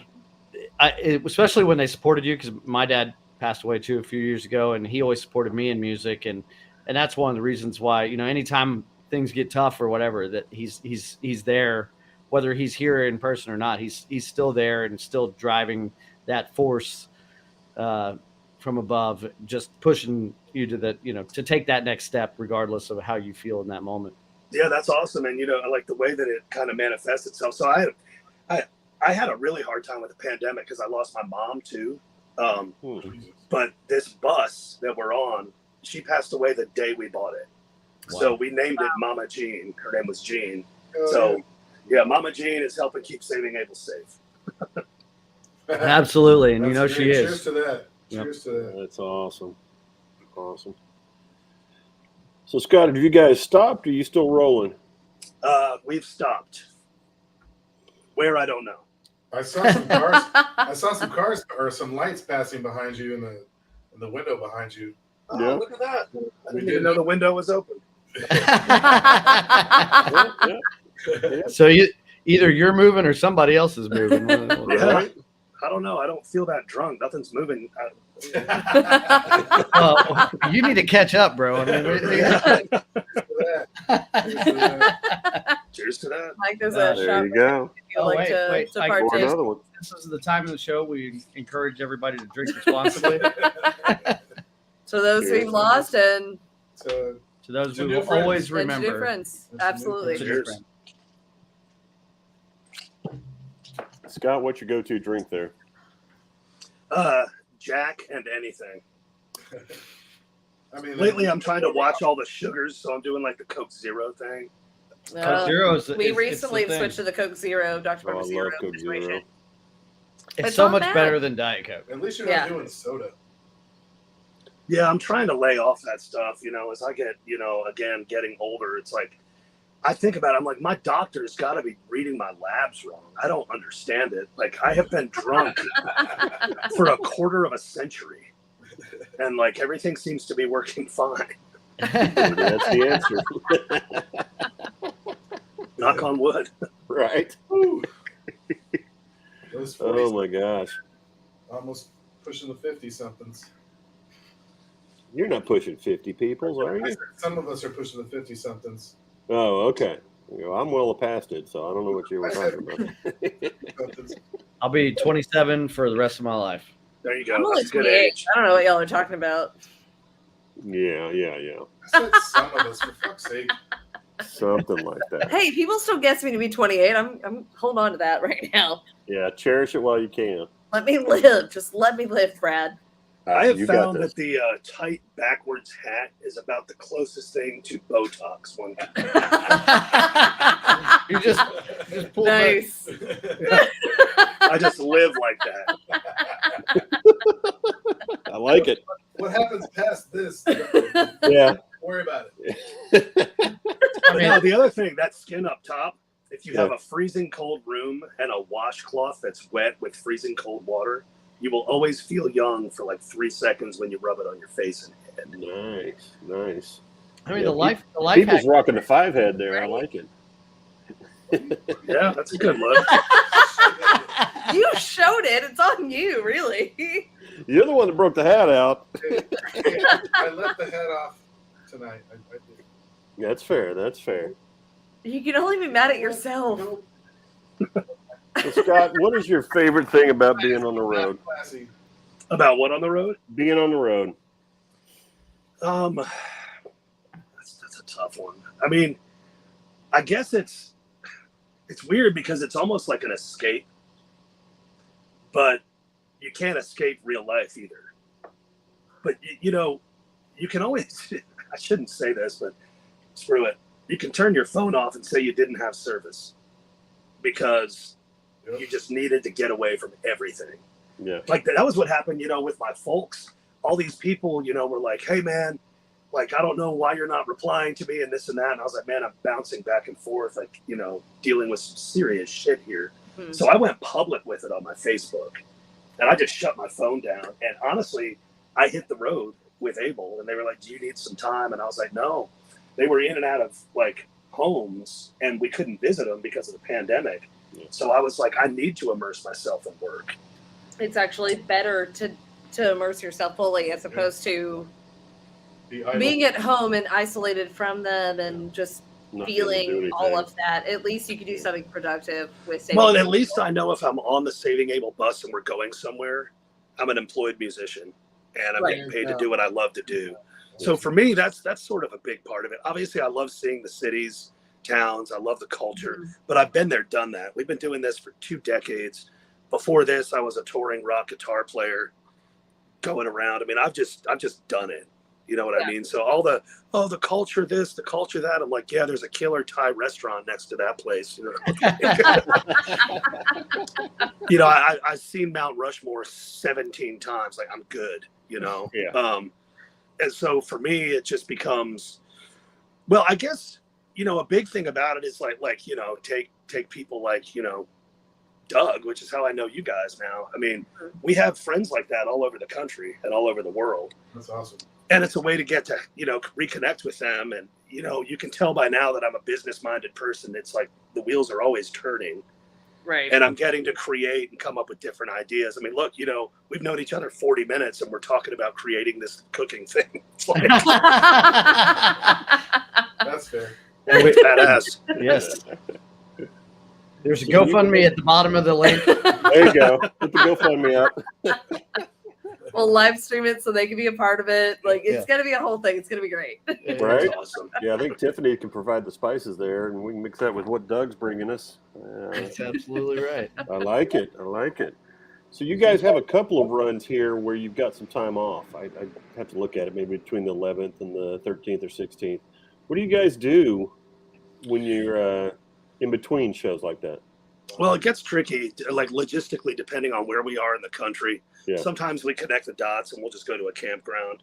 especially when they supported you, because my dad passed away too a few years ago, and he always supported me in music. And that's one of the reasons why, you know, anytime things get tough or whatever, that he's there, whether he's here in person or not, he's still there and still driving that force from above, just pushing you to that, you know, to take that next step, regardless of how you feel in that moment. Yeah, that's awesome. And, you know, I like the way that it kind of manifests itself. So I had a really hard time with the pandemic because I lost my mom too. But this bus that we're on, she passed away the day we bought it. Wow. So we named it Mama Jean. Her name was Jean. So yeah, Mama Jean is helping keep Saving Abel safe. Absolutely. And you know, she is. Cheers to that. Cheers to that. That's awesome. Awesome. So, Scott, have you guys stopped, or are you still rolling? We've stopped. Where, I don't know. I saw some cars. I saw some cars or some lights passing behind you in the window behind you. Oh, Yeah. look at that. I didn't even know the window was open. Yeah. So either you're moving or somebody else is moving. Yeah. I don't know. I don't feel that drunk. Nothing's moving. Well, you need to catch up, bro. I mean, Cheers to that. Like there's a There shot you go. if you like to Pour partake. another one. this is the time of the show we encourage everybody to drink responsibly. So those Cheers. we've lost and So, To those To we new will friends. always to new remember. friends. To new Absolutely. friends. Cheers. Scott, what's your go-to drink there? Jack and anything. I mean, Lately, I'm trying to watch all the sugars, so I'm doing like the Coke Zero thing. Coke Zero is We it's recently the thing. switched to the Coke Zero, Dr. Oh, I Pepper love Zero Coke situation. Zero. It's It's so not much bad. better than Diet Coke. At least you're Yeah. not doing soda. Yeah, I'm trying to lay off that stuff. You know, as I get, you know, again, getting older, it's like I think about it, I'm like, my doctor's got to be reading my labs wrong. I don't understand it. Like, I have been drunk for a quarter of a century, and like everything seems to be working fine. That's the answer. Knock on wood. Right. Those 40 Oh my gosh. almost pushing the 50 somethings. You're not pushing 50 people, are you? Some of us are pushing the 50 somethings. Oh, okay. Well, I'm well past it, so I don't know what you were talking about. I'll be 27 for the rest of my life. There you go. I'm only That's a good 28. age. I don't know what y'all are talking about. Yeah. I said some of us, for fuck's sake. Something like that. Hey, people still guess me to be 28. I'm holding on to that right now. Yeah, cherish it while you can. Let me live. Just let me live, Brad. I have You got found this. that the tight backwards hat is about the closest thing to Botox one can. You just pull back. Nice. I just live like that. I like it. What happens past this? Yeah. Worry about it. But now the other thing, that skin up top, if you have Yeah. a freezing cold room and a washcloth that's wet with freezing cold water, you will always feel young for like 3 seconds when you rub it on your face and head. Nice. I mean, Yeah, the life People's hack. rocking the 5 head there. I like it. Yeah, that's a good look. You showed it. It's on you, really. You're the one that broke the hat out. I let the head off tonight. I did. That's fair. That's fair. You can only be mad at yourself. So, Scott, what is your favorite thing about being on the road? Classy. About what on the road? Being on the road. That's a tough one. I mean, I guess it's weird because it's almost like an escape, but you can't escape real life either. But you know, you can always. I shouldn't say this, but screw it. You can turn your phone off and say you didn't have service because you just needed to get away from everything. Yeah. Like that was what happened, with my folks. All these people, were like, hey man, like, I don't know why you're not replying to me and this and that. And I was like, man, I'm bouncing back and forth, like, dealing with some serious shit here. Hmm. So I went public with it on my Facebook and I just shut my phone down. And honestly, I hit the road with Abel and they were like, do you need some time? And I was like, no. They were in and out of like homes and we couldn't visit them because of the pandemic. So I was like, I need to immerse myself in work. It's actually better to immerse yourself fully as opposed to being at home and isolated from them and just Not able to do feeling all anything. of that. At least you can do something productive with Saving Well, and at Abel. least I know if I'm on the Saving Abel bus and we're going somewhere, I'm an employed musician and I'm Right. getting paid to do what I love to do. So for me, that's sort of a big part of it. Obviously, I love seeing the cities, towns. I love the culture, but I've been there, done that. We've been doing this for 2 decades. Before this, I was a touring rock guitar player, going around. I mean, I've just done it. You know what I mean? So all the culture this, the culture that. I'm like, yeah, there's a killer Thai restaurant next to that place. I've seen Mount Rushmore 17 times. Like, I'm good. Yeah. And so for me, it just becomes, well, I guess, a big thing about it is like, take people like, Doug, which is how I know you guys now. I mean, we have friends like that all over the country and all over the world. That's awesome. And it's a way to get to, reconnect with them. And, you can tell by now that I'm a business-minded person. It's like the wheels are always turning. Right. And I'm getting to create and come up with different ideas. I mean, look, we've known each other 40 minutes and we're talking about creating this cooking thing. It's like, That's fair. badass. Yes. There's a GoFundMe at the bottom of the link. There you go. Put the GoFundMe up. We'll live stream it so they can be a part of it. Like, it's going to be a whole thing. It's going to be great. Right? That's awesome. Yeah, I think Tiffany can provide the spices there, and we can mix that with what Doug's bringing us. That's absolutely right. I like it. So you guys have a couple of runs here where you've got some time off. I have to look at it maybe between the 11th and the 13th or 16th. What do you guys do when you're in between shows like that? Well, it gets tricky, like logistically, depending on where we are in the country. Yeah. Sometimes we connect the dots and we'll just go to a campground.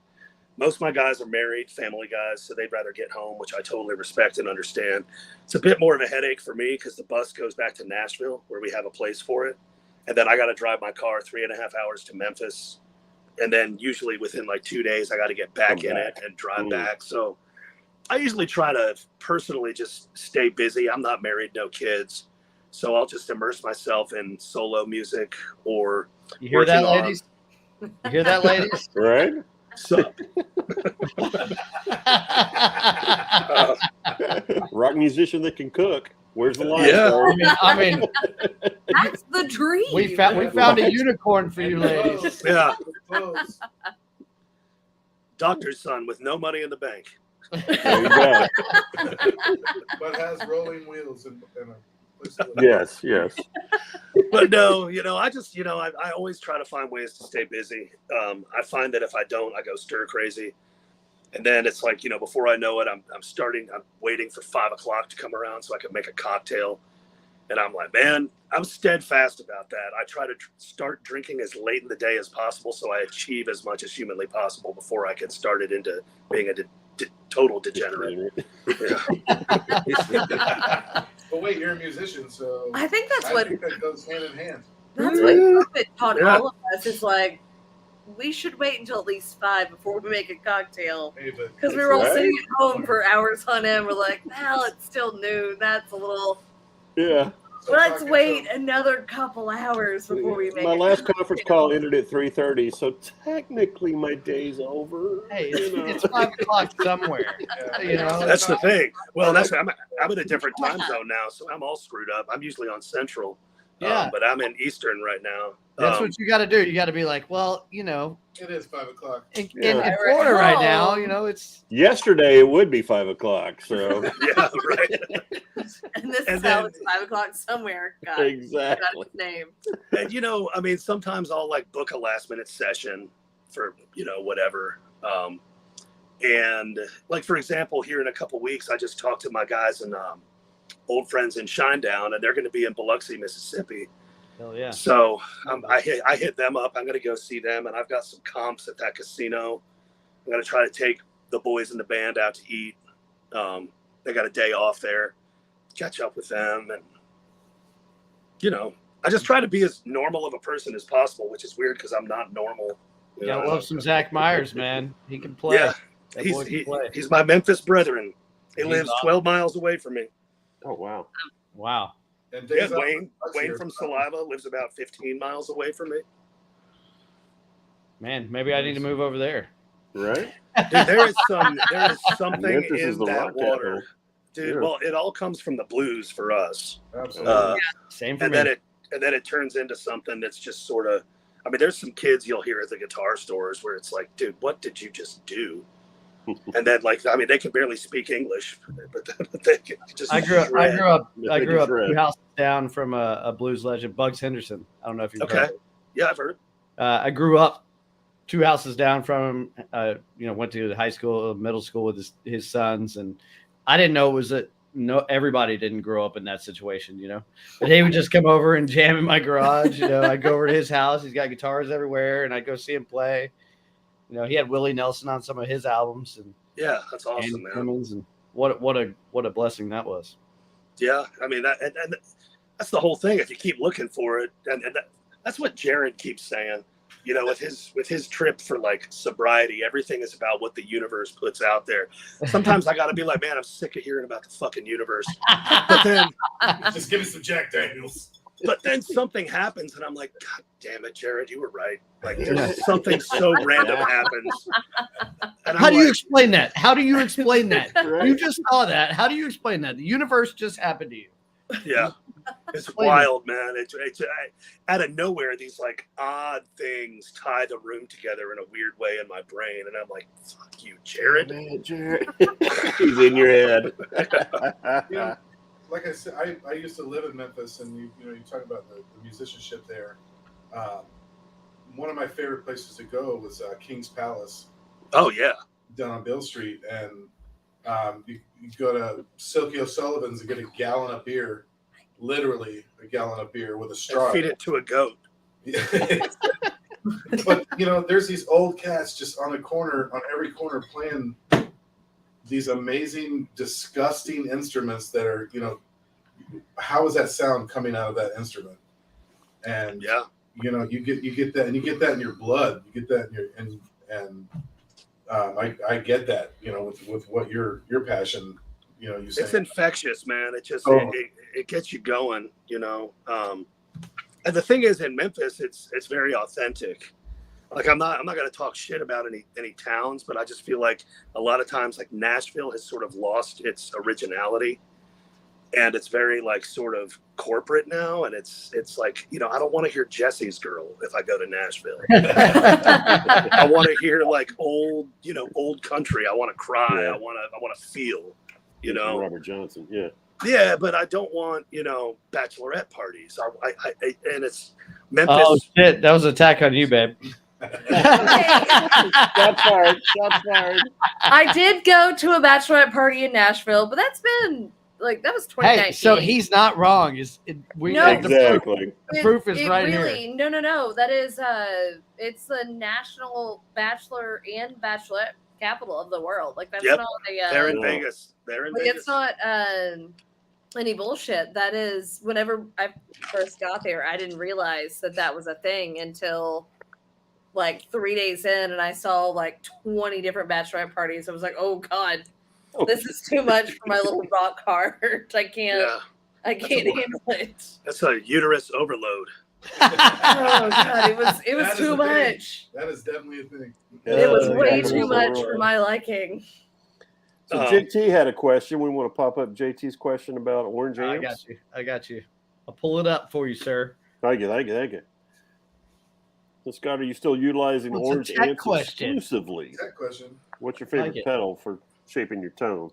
Most of my guys are married, family guys, so they'd rather get home, which I totally respect and understand. It's a bit more of a headache for me because the bus goes back to Nashville where we have a place for it. And then I got to drive my car 3.5 hours to Memphis. And then usually within like 2 days, I got to get back in it and drive back. So I usually try to personally just stay busy. I'm not married, no kids. So I'll just immerse myself in solo music or You hear that, ladies? You hear that, ladies? Right? So, rock musician that can cook. Where's the line? Yeah. Sorry? I mean, That's the dream. we found a unicorn for you, ladies. yeah, Close. doctor's son with no money in the bank. There you go. But has rolling wheels and a Yes, yes. But no, I just, I always try to find ways to stay busy. I find that if I don't, I go stir crazy. And then it's like, before I know it, I'm waiting for 5 o'clock to come around so I can make a cocktail. And I'm like, man, I'm steadfast about that. I try to start drinking as late in the day as possible so I achieve as much as humanly possible before I get started into being a total degenerate. Yeah. But wait, you're a musician, so I think that's I what think that goes hand in hand. that's what COVID taught Yeah. all of us. Is like we should wait until at least 5 before we make a cocktail. Hey, but Because we were all Right. sitting at home for hours on end. We're like, well, it's still noon. That's a little. Yeah. so Let's talking wait some- another couple hours before we make My a last cocktail. conference call ended at 3:30, so technically my day's over. Hey, you know. it's 5 o'clock somewhere. Yeah. You know, That's the thing. Well, I'm in a different time zone now, so I'm all screwed up. I'm usually on Central, Yeah. but I'm in Eastern right now. That's what you got to do. You got to be like, well, It is 5 o'clock. in Yeah. Florida right now, home. it's Yesterday it would be 5 o'clock, so yeah, right. And this And is how then- it's 5 o'clock somewhere. Got got exactly. its name. And sometimes I'll like book a last minute session for whatever. And like for example, here in a couple weeks, I just talked to my guys and old friends in Shinedown, and they're going to be in Biloxi, Mississippi. hell yeah. So I hit them up. I'm going to go see them, and I've got some comps at that casino. I'm going to try to take the boys in the band out to eat. They got a day off there, catch up with them, and I just try to be as normal of a person as possible, which is weird because I'm not normal. You gotta love some Zach Myers, man. He can play. Yeah, That boy can play. he's my Memphis brethren. He He's lives awesome. 12 miles away from me. Oh wow. Wow. And Yeah, days off Wayne here. from Saliva lives about 15 miles away from me. Man, maybe I need to move over there. Right? Dude, there is something Memphis is in the that rock water. capital. Dude, Yeah. well, it all comes from the blues for us. Absolutely. Same for And me. then it turns into something that's just sort of, there's some kids you'll hear at the guitar stores where it's like, dude, what did you just do? And then they can barely speak English, but they can just I grew shred. up They can shred. 2 houses down from a blues legend, Bugs Henderson. I don't know if you've Okay. heard of it. Yeah, I've heard. I grew up 2 houses down from him. Went to high school, middle school with his sons, and I didn't know it was everybody didn't grow up in that situation, But he would just come over and jam in my garage. I'd go over to his house. He's got guitars everywhere, and I'd go see him play. He had Willie Nelson on some of his albums, and Yeah, that's awesome, Andy man. Simmons, and what a blessing that was. Yeah, and that's the whole thing. If you keep looking for it, and that's what Jared keeps saying. With his trip for like sobriety, everything is about what the universe puts out there. Sometimes I got to be like, man, I'm sick of hearing about the fucking universe. But then, Just give me some Jack Daniels. but then something happens, and I'm like, God damn it, Jared, you were right. Like, there's something so random happens. And How I'm do you like, explain that? How do you explain that? Right? You just saw that. How do you explain that? The universe just happened to you. Yeah, it's Explain it. wild, man. It's out of nowhere, these like odd things tie the room together in a weird way in my brain, and I'm like, "Fuck you, Jared." Man, Jared. He's in your head. Like I said, I used to live in Memphis, and you talk about the musicianship there. One of my favorite places to go was King's Palace Oh yeah, down on Bill Street, and you go to Silky O'Sullivan's and get a gallon of beer, literally a gallon of beer with a straw. feed it to a goat. but there's these old cats just on every corner playing these amazing, disgusting instruments that are, how is that sound coming out of that instrument? And Yeah. you get that, and you get that in your blood. You get that in your and I get that, with what your passion, you say. It's infectious, man. It just it gets you going, And the thing is, in Memphis, it's very authentic. Like I'm not going to talk shit about any towns, but I just feel like a lot of times, like Nashville has sort of lost its originality, and it's very like sort of corporate now. And it's like, I don't want to hear Jesse's Girl if I go to Nashville. I want to hear like old country. I want to cry. Yeah. I want to feel, Robert Johnson. Yeah. Yeah, but I don't want, bachelorette parties. And it's Memphis. Oh shit, that was an attack on you, babe. Shots fired. Shots fired. I did go to a bachelorette party in Nashville, but that's been that was 2019. Hey, so he's not wrong. No. Exactly. The proof is right really, here. No. That is it's the national bachelor and bachelorette capital of the world. Like that's Yep. not They're in Vegas. it's not any bullshit. That is, whenever I first got there, I didn't realize that was a thing until like 3 days in, and I saw like 20 different bachelorette parties. I was like, oh god, this is too much for my little rock heart. I can't handle it. That's a uterus overload. Oh god, it was That is too a thing. much. That is definitely a thing. It was way Yeah. too much for my liking. So JT had a question. We want to pop up JT's question about orange I amps. got you. I'll pull it up for you, sir. Thank you. So Scott, are you still utilizing What's a orange tech amps question? exclusively? That question. What's your favorite Like it. pedal for shaping your tone?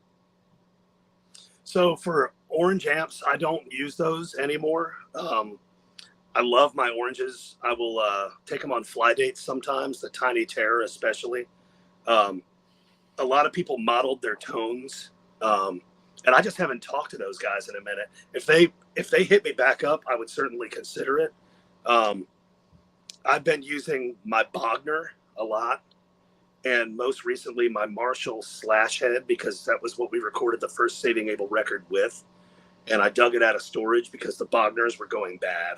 So for orange amps, I don't use those anymore. I love my oranges. I will take them on fly dates sometimes, the Tiny Terror especially. A lot of people modeled their tones, and I just haven't talked to those guys in a minute. If they hit me back up, I would certainly consider it. I've been using my Bogner a lot, and most recently my Marshall Slashhead, because that was what we recorded the first Saving Abel record with, and I dug it out of storage because the Bogners were going bad.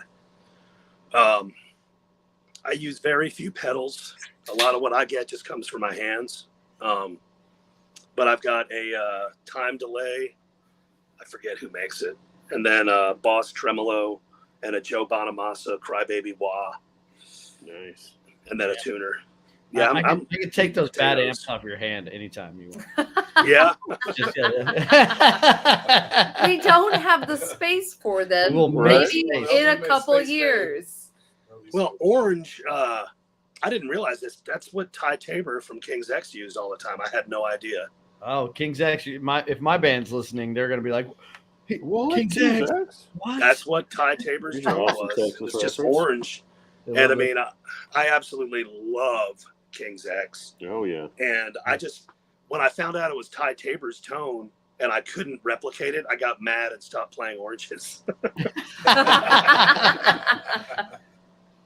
I use very few pedals. A lot of what I get just comes from my hands. But I've got a time delay. I forget who makes it. And then Boss Tremolo and a Joe Bonamassa Crybaby Wah. Nice. And then a tuner. Yeah, I can take those bad potatoes. amps off your hand anytime you want. Yeah. Just, We don't have the space for them. We'll make Maybe space. in a We'll couple make space years. Well, orange, I didn't realize this. That's what Ty Tabor from King's X used all the time. I had no idea. Oh, King's X. If my band's listening, they're going to be like, hey, What? King's King's X? X? What? That's what Ty Tabor's These are tone awesome was. Texas It was just reference. orange. And I mean, I absolutely love King's X. Oh yeah. And I just, when I found out it was Ty Tabor's tone and I couldn't replicate it, I got mad and stopped playing oranges.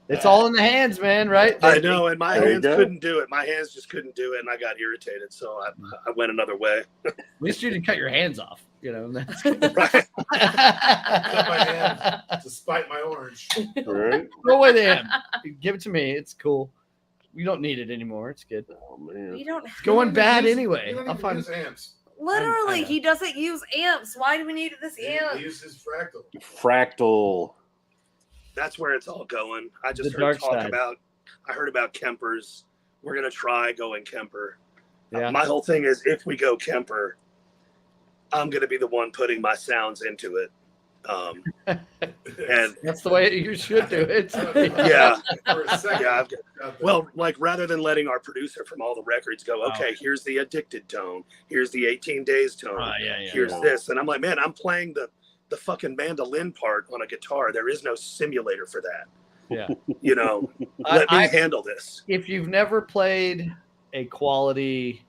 It's all in the hands, man, right? I know, and my There you hands go. couldn't do it. My hands just couldn't do it, and I got irritated, so I went another way. At least you didn't cut your hands off, you know. That's Right. Cut my hand to spite my orange. All right. Throw away the amp. Give it to me. It's cool. We don't need it anymore. It's good. Oh man. We don't. It's going bad Use- anyway. You don't I'll even find use amps. Literally, I know. he doesn't use amps. Why do we need this He amp? uses fractal. Fractal. That's where it's all going. I just The heard dark talk side. about. I heard about Kempers. We're gonna try going Kemper. Yeah. My whole thing is, if we go Kemper, I'm gonna be the one putting my sounds into it. And That's the way you should do it. yeah, For a second. yeah. got the- Well, like rather than letting our producer from all the records go, okay, here's the addicted tone, here's the 18 days tone, Yeah. here's this, and I'm like, man, I'm playing the fucking mandolin part on a guitar. There is no simulator for that. Yeah. You know, let me I- handle this. If you've never played a quality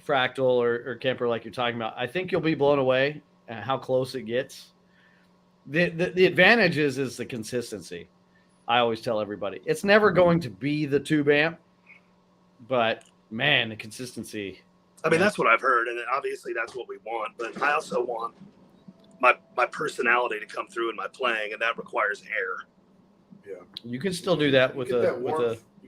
fractal or Kemper like you're talking about, I think you'll be blown away at how close it gets. The advantage is the consistency. I always tell everybody it's never going to be the tube amp, but man, the consistency. I mean, that's what I've heard, and obviously that's what we want. But I also want my personality to come through in my playing, and that requires air. Yeah. You can still do that with you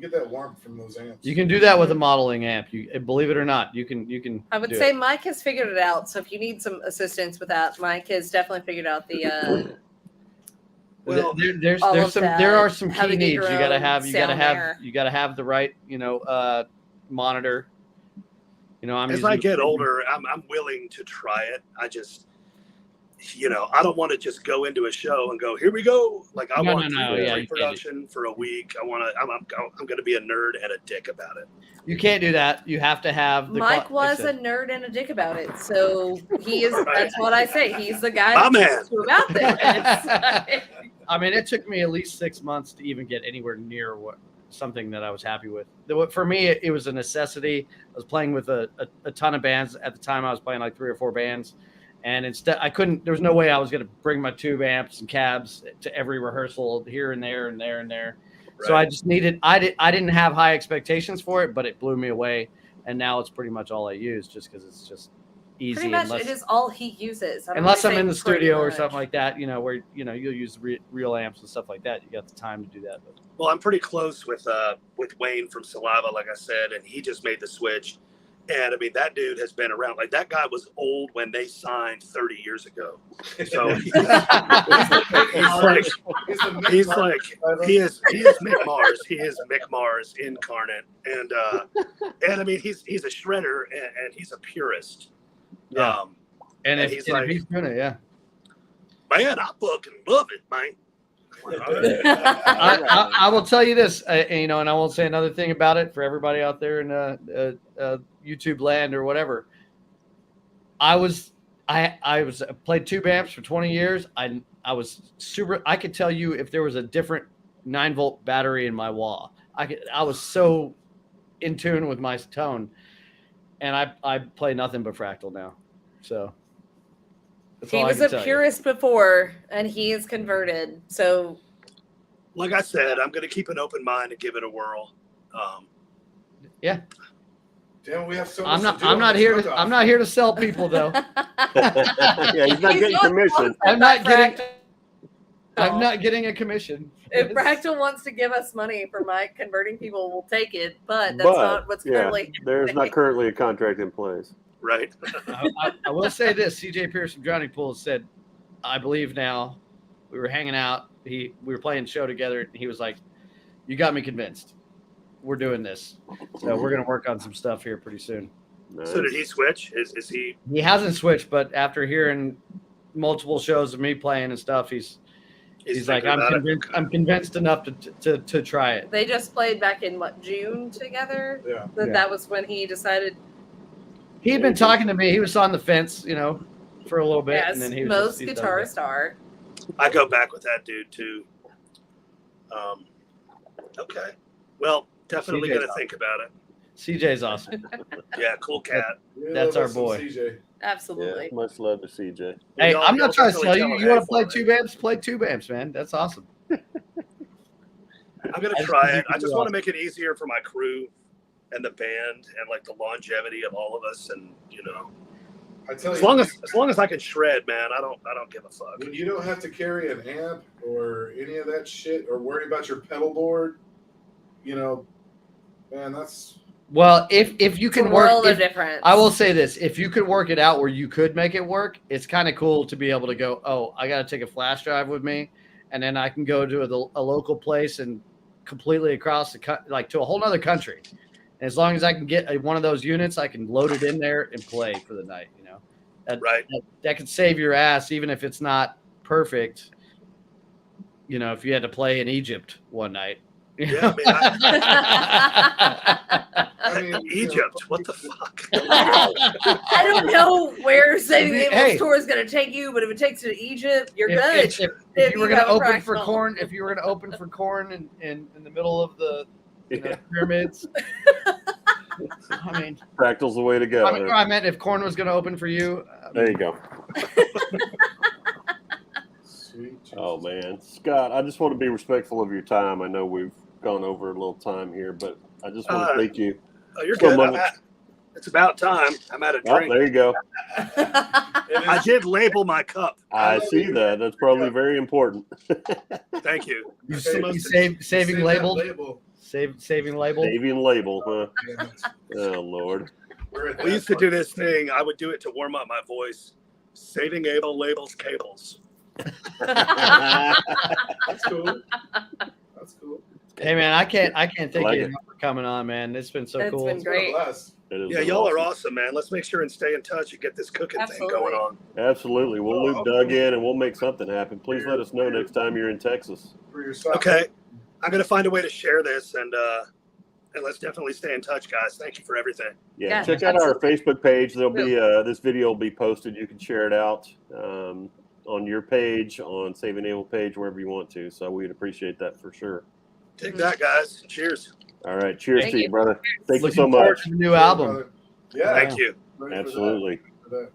get that warmth from those amps. You can do that with a modeling amp. You believe it or not, you can. I would say Mike has figured it out. So if you need some assistance with that, Mike has definitely figured out the. Well, there are some how key to get needs. your You gotta own have sound you gotta have the right monitor. As I get older, I'm willing to try it. I just, I don't want to just go into a show and go, here we go. Like I want pre-production for a week. I'm going to be a nerd and a dick about it. You can't do that. You have to have. Mike was a nerd and a dick about it, so he is. Right. That's what I say. He's the guy My that's about this. I mean, it took me at least 6 months to even get anywhere near something that I was happy with. For me, it was a necessity. I was playing with a ton of bands at the time. I was playing like 3 or 4 bands, and instead I couldn't. There was no way I was going to bring my tube amps and cabs to every rehearsal here and there and there and there. Right. So I just needed. I didn't have high expectations for it, but it blew me away. And now it's pretty much all I use, just because it's just easy. Pretty much, it is all he uses. Unless I'm in the studio or something like that, where you'll use real amps and stuff like that. You got the time to do that. But. Well, I'm pretty close with Wayne from Saliva, like I said, and he just made the switch. And I mean, that dude has been around. Like that guy was old when they signed 30 years ago. So he is Mick Mars. He is Mick Mars incarnate. And I mean, he's a shredder and he's a purist. Yeah. And if he's doing it, yeah. Man, I fucking love it, man. I will tell you this, and I won't say another thing about it for everybody out there in YouTube land or whatever. I played tube amps for 20 years. I was super. I could tell you if there was a different 9-volt battery in my wah. I was so in tune with my tone, and I play nothing but Fractal now. So. He was a purist before, and he is converted. So, like I said, I'm going to keep an open mind and give it a whirl. Yeah. Damn, we have so much. I'm not here to sell people though. Yeah, he's not getting commission. I'm not getting a commission. If Fractal wants to give us money for Mike converting people, we'll take it. But that's not what's currently. There's not currently a contract in place. Right. I will say this: CJ Pierce from Drowning Pool said, "I believe now." We were hanging out. We were playing a show together, and he was like, "You got me convinced. We're doing this. So we're gonna work on some stuff here pretty soon." Nice. So did he switch? Is he? He hasn't switched, but after hearing multiple shows of me playing and stuff, he's like, I'm convinced enough to try it. They just played back in June together. Yeah. That was when he decided. He'd been talking to me. He was on the fence, for a little bit, Yes, and then he was most guitarists are. I go back with that dude too. Okay. Well, definitely going to think about it. CJ's awesome. Yeah, cool cat. That's our boy. CJ. Absolutely. Yeah, much love to CJ. Hey, I'm not trying to sell you. You want to play two tube amps? Play tube amps, man. That's awesome. I'm going to try it. I just want to make it easier for my crew and the band and like the longevity of all of us. And, I tell as you, long as I can shred, man, I don't give a fuck. when you don't have to carry an amp or any of that shit or worry about your pedal board, man, that's. Well, if you can work, difference. I will say this: if you could work it out where you could make it work, it's kind of cool to be able to go. Oh, I got to take a flash drive with me, and then I can go to a local place and completely across to a whole other country. And as long as I can get one of those units, I can load it in there and play for the night. That could save your ass, even if it's not perfect. If you had to play in Egypt one night. Yeah, I mean, Egypt. What the fuck? I don't know where Saving Abel's tour is going to take you, but if it takes you to Egypt, you're good. If you were going to open for Korn, in the middle of the pyramids, I mean, Fractal's the way to go. I meant if Korn was going to open for you. There you go. Sweet Oh man, Scott, I just want to be respectful of your time. I know we've gone over a little time here, but I just want to thank you. Oh, you're so good. much. It's about time. I'm at a Oh, drink. there you go. I did label my cup. I see that. That's probably very important. Thank you. You Save saving that label? label. Saving label? Saving label, huh? Damn it. Oh Lord. We're at We that used to part. do this thing. I would do it to warm up my voice. Saving Abel labels cables. That's cool. That's cool. Hey man, I can't thank like you it. enough for coming on, man. It's been so It's cool. been It's been a great. blast. It has Yeah, been y'all are awesome. awesome, man. Let's make sure and stay in touch and get this cooking thing going Absolutely. on. Absolutely. We'll loop Doug in and we'll make something happen. Please let us know next time you're in Texas. For yourself. Okay. I'm gonna find a way to share this and let's definitely stay in touch, guys. Thank you for everything. Yeah, Yeah, check out our Facebook page. There'll be this video will be posted. You can share it out on your page, on Saving Abel page, wherever you want to. So we'd appreciate that for sure. Take that, guys. Cheers. All right, cheers Thank to you, you. brother. Thank you Looking so forward much. to the new album. Yeah. Thank you. Ready for that. Absolutely. For that.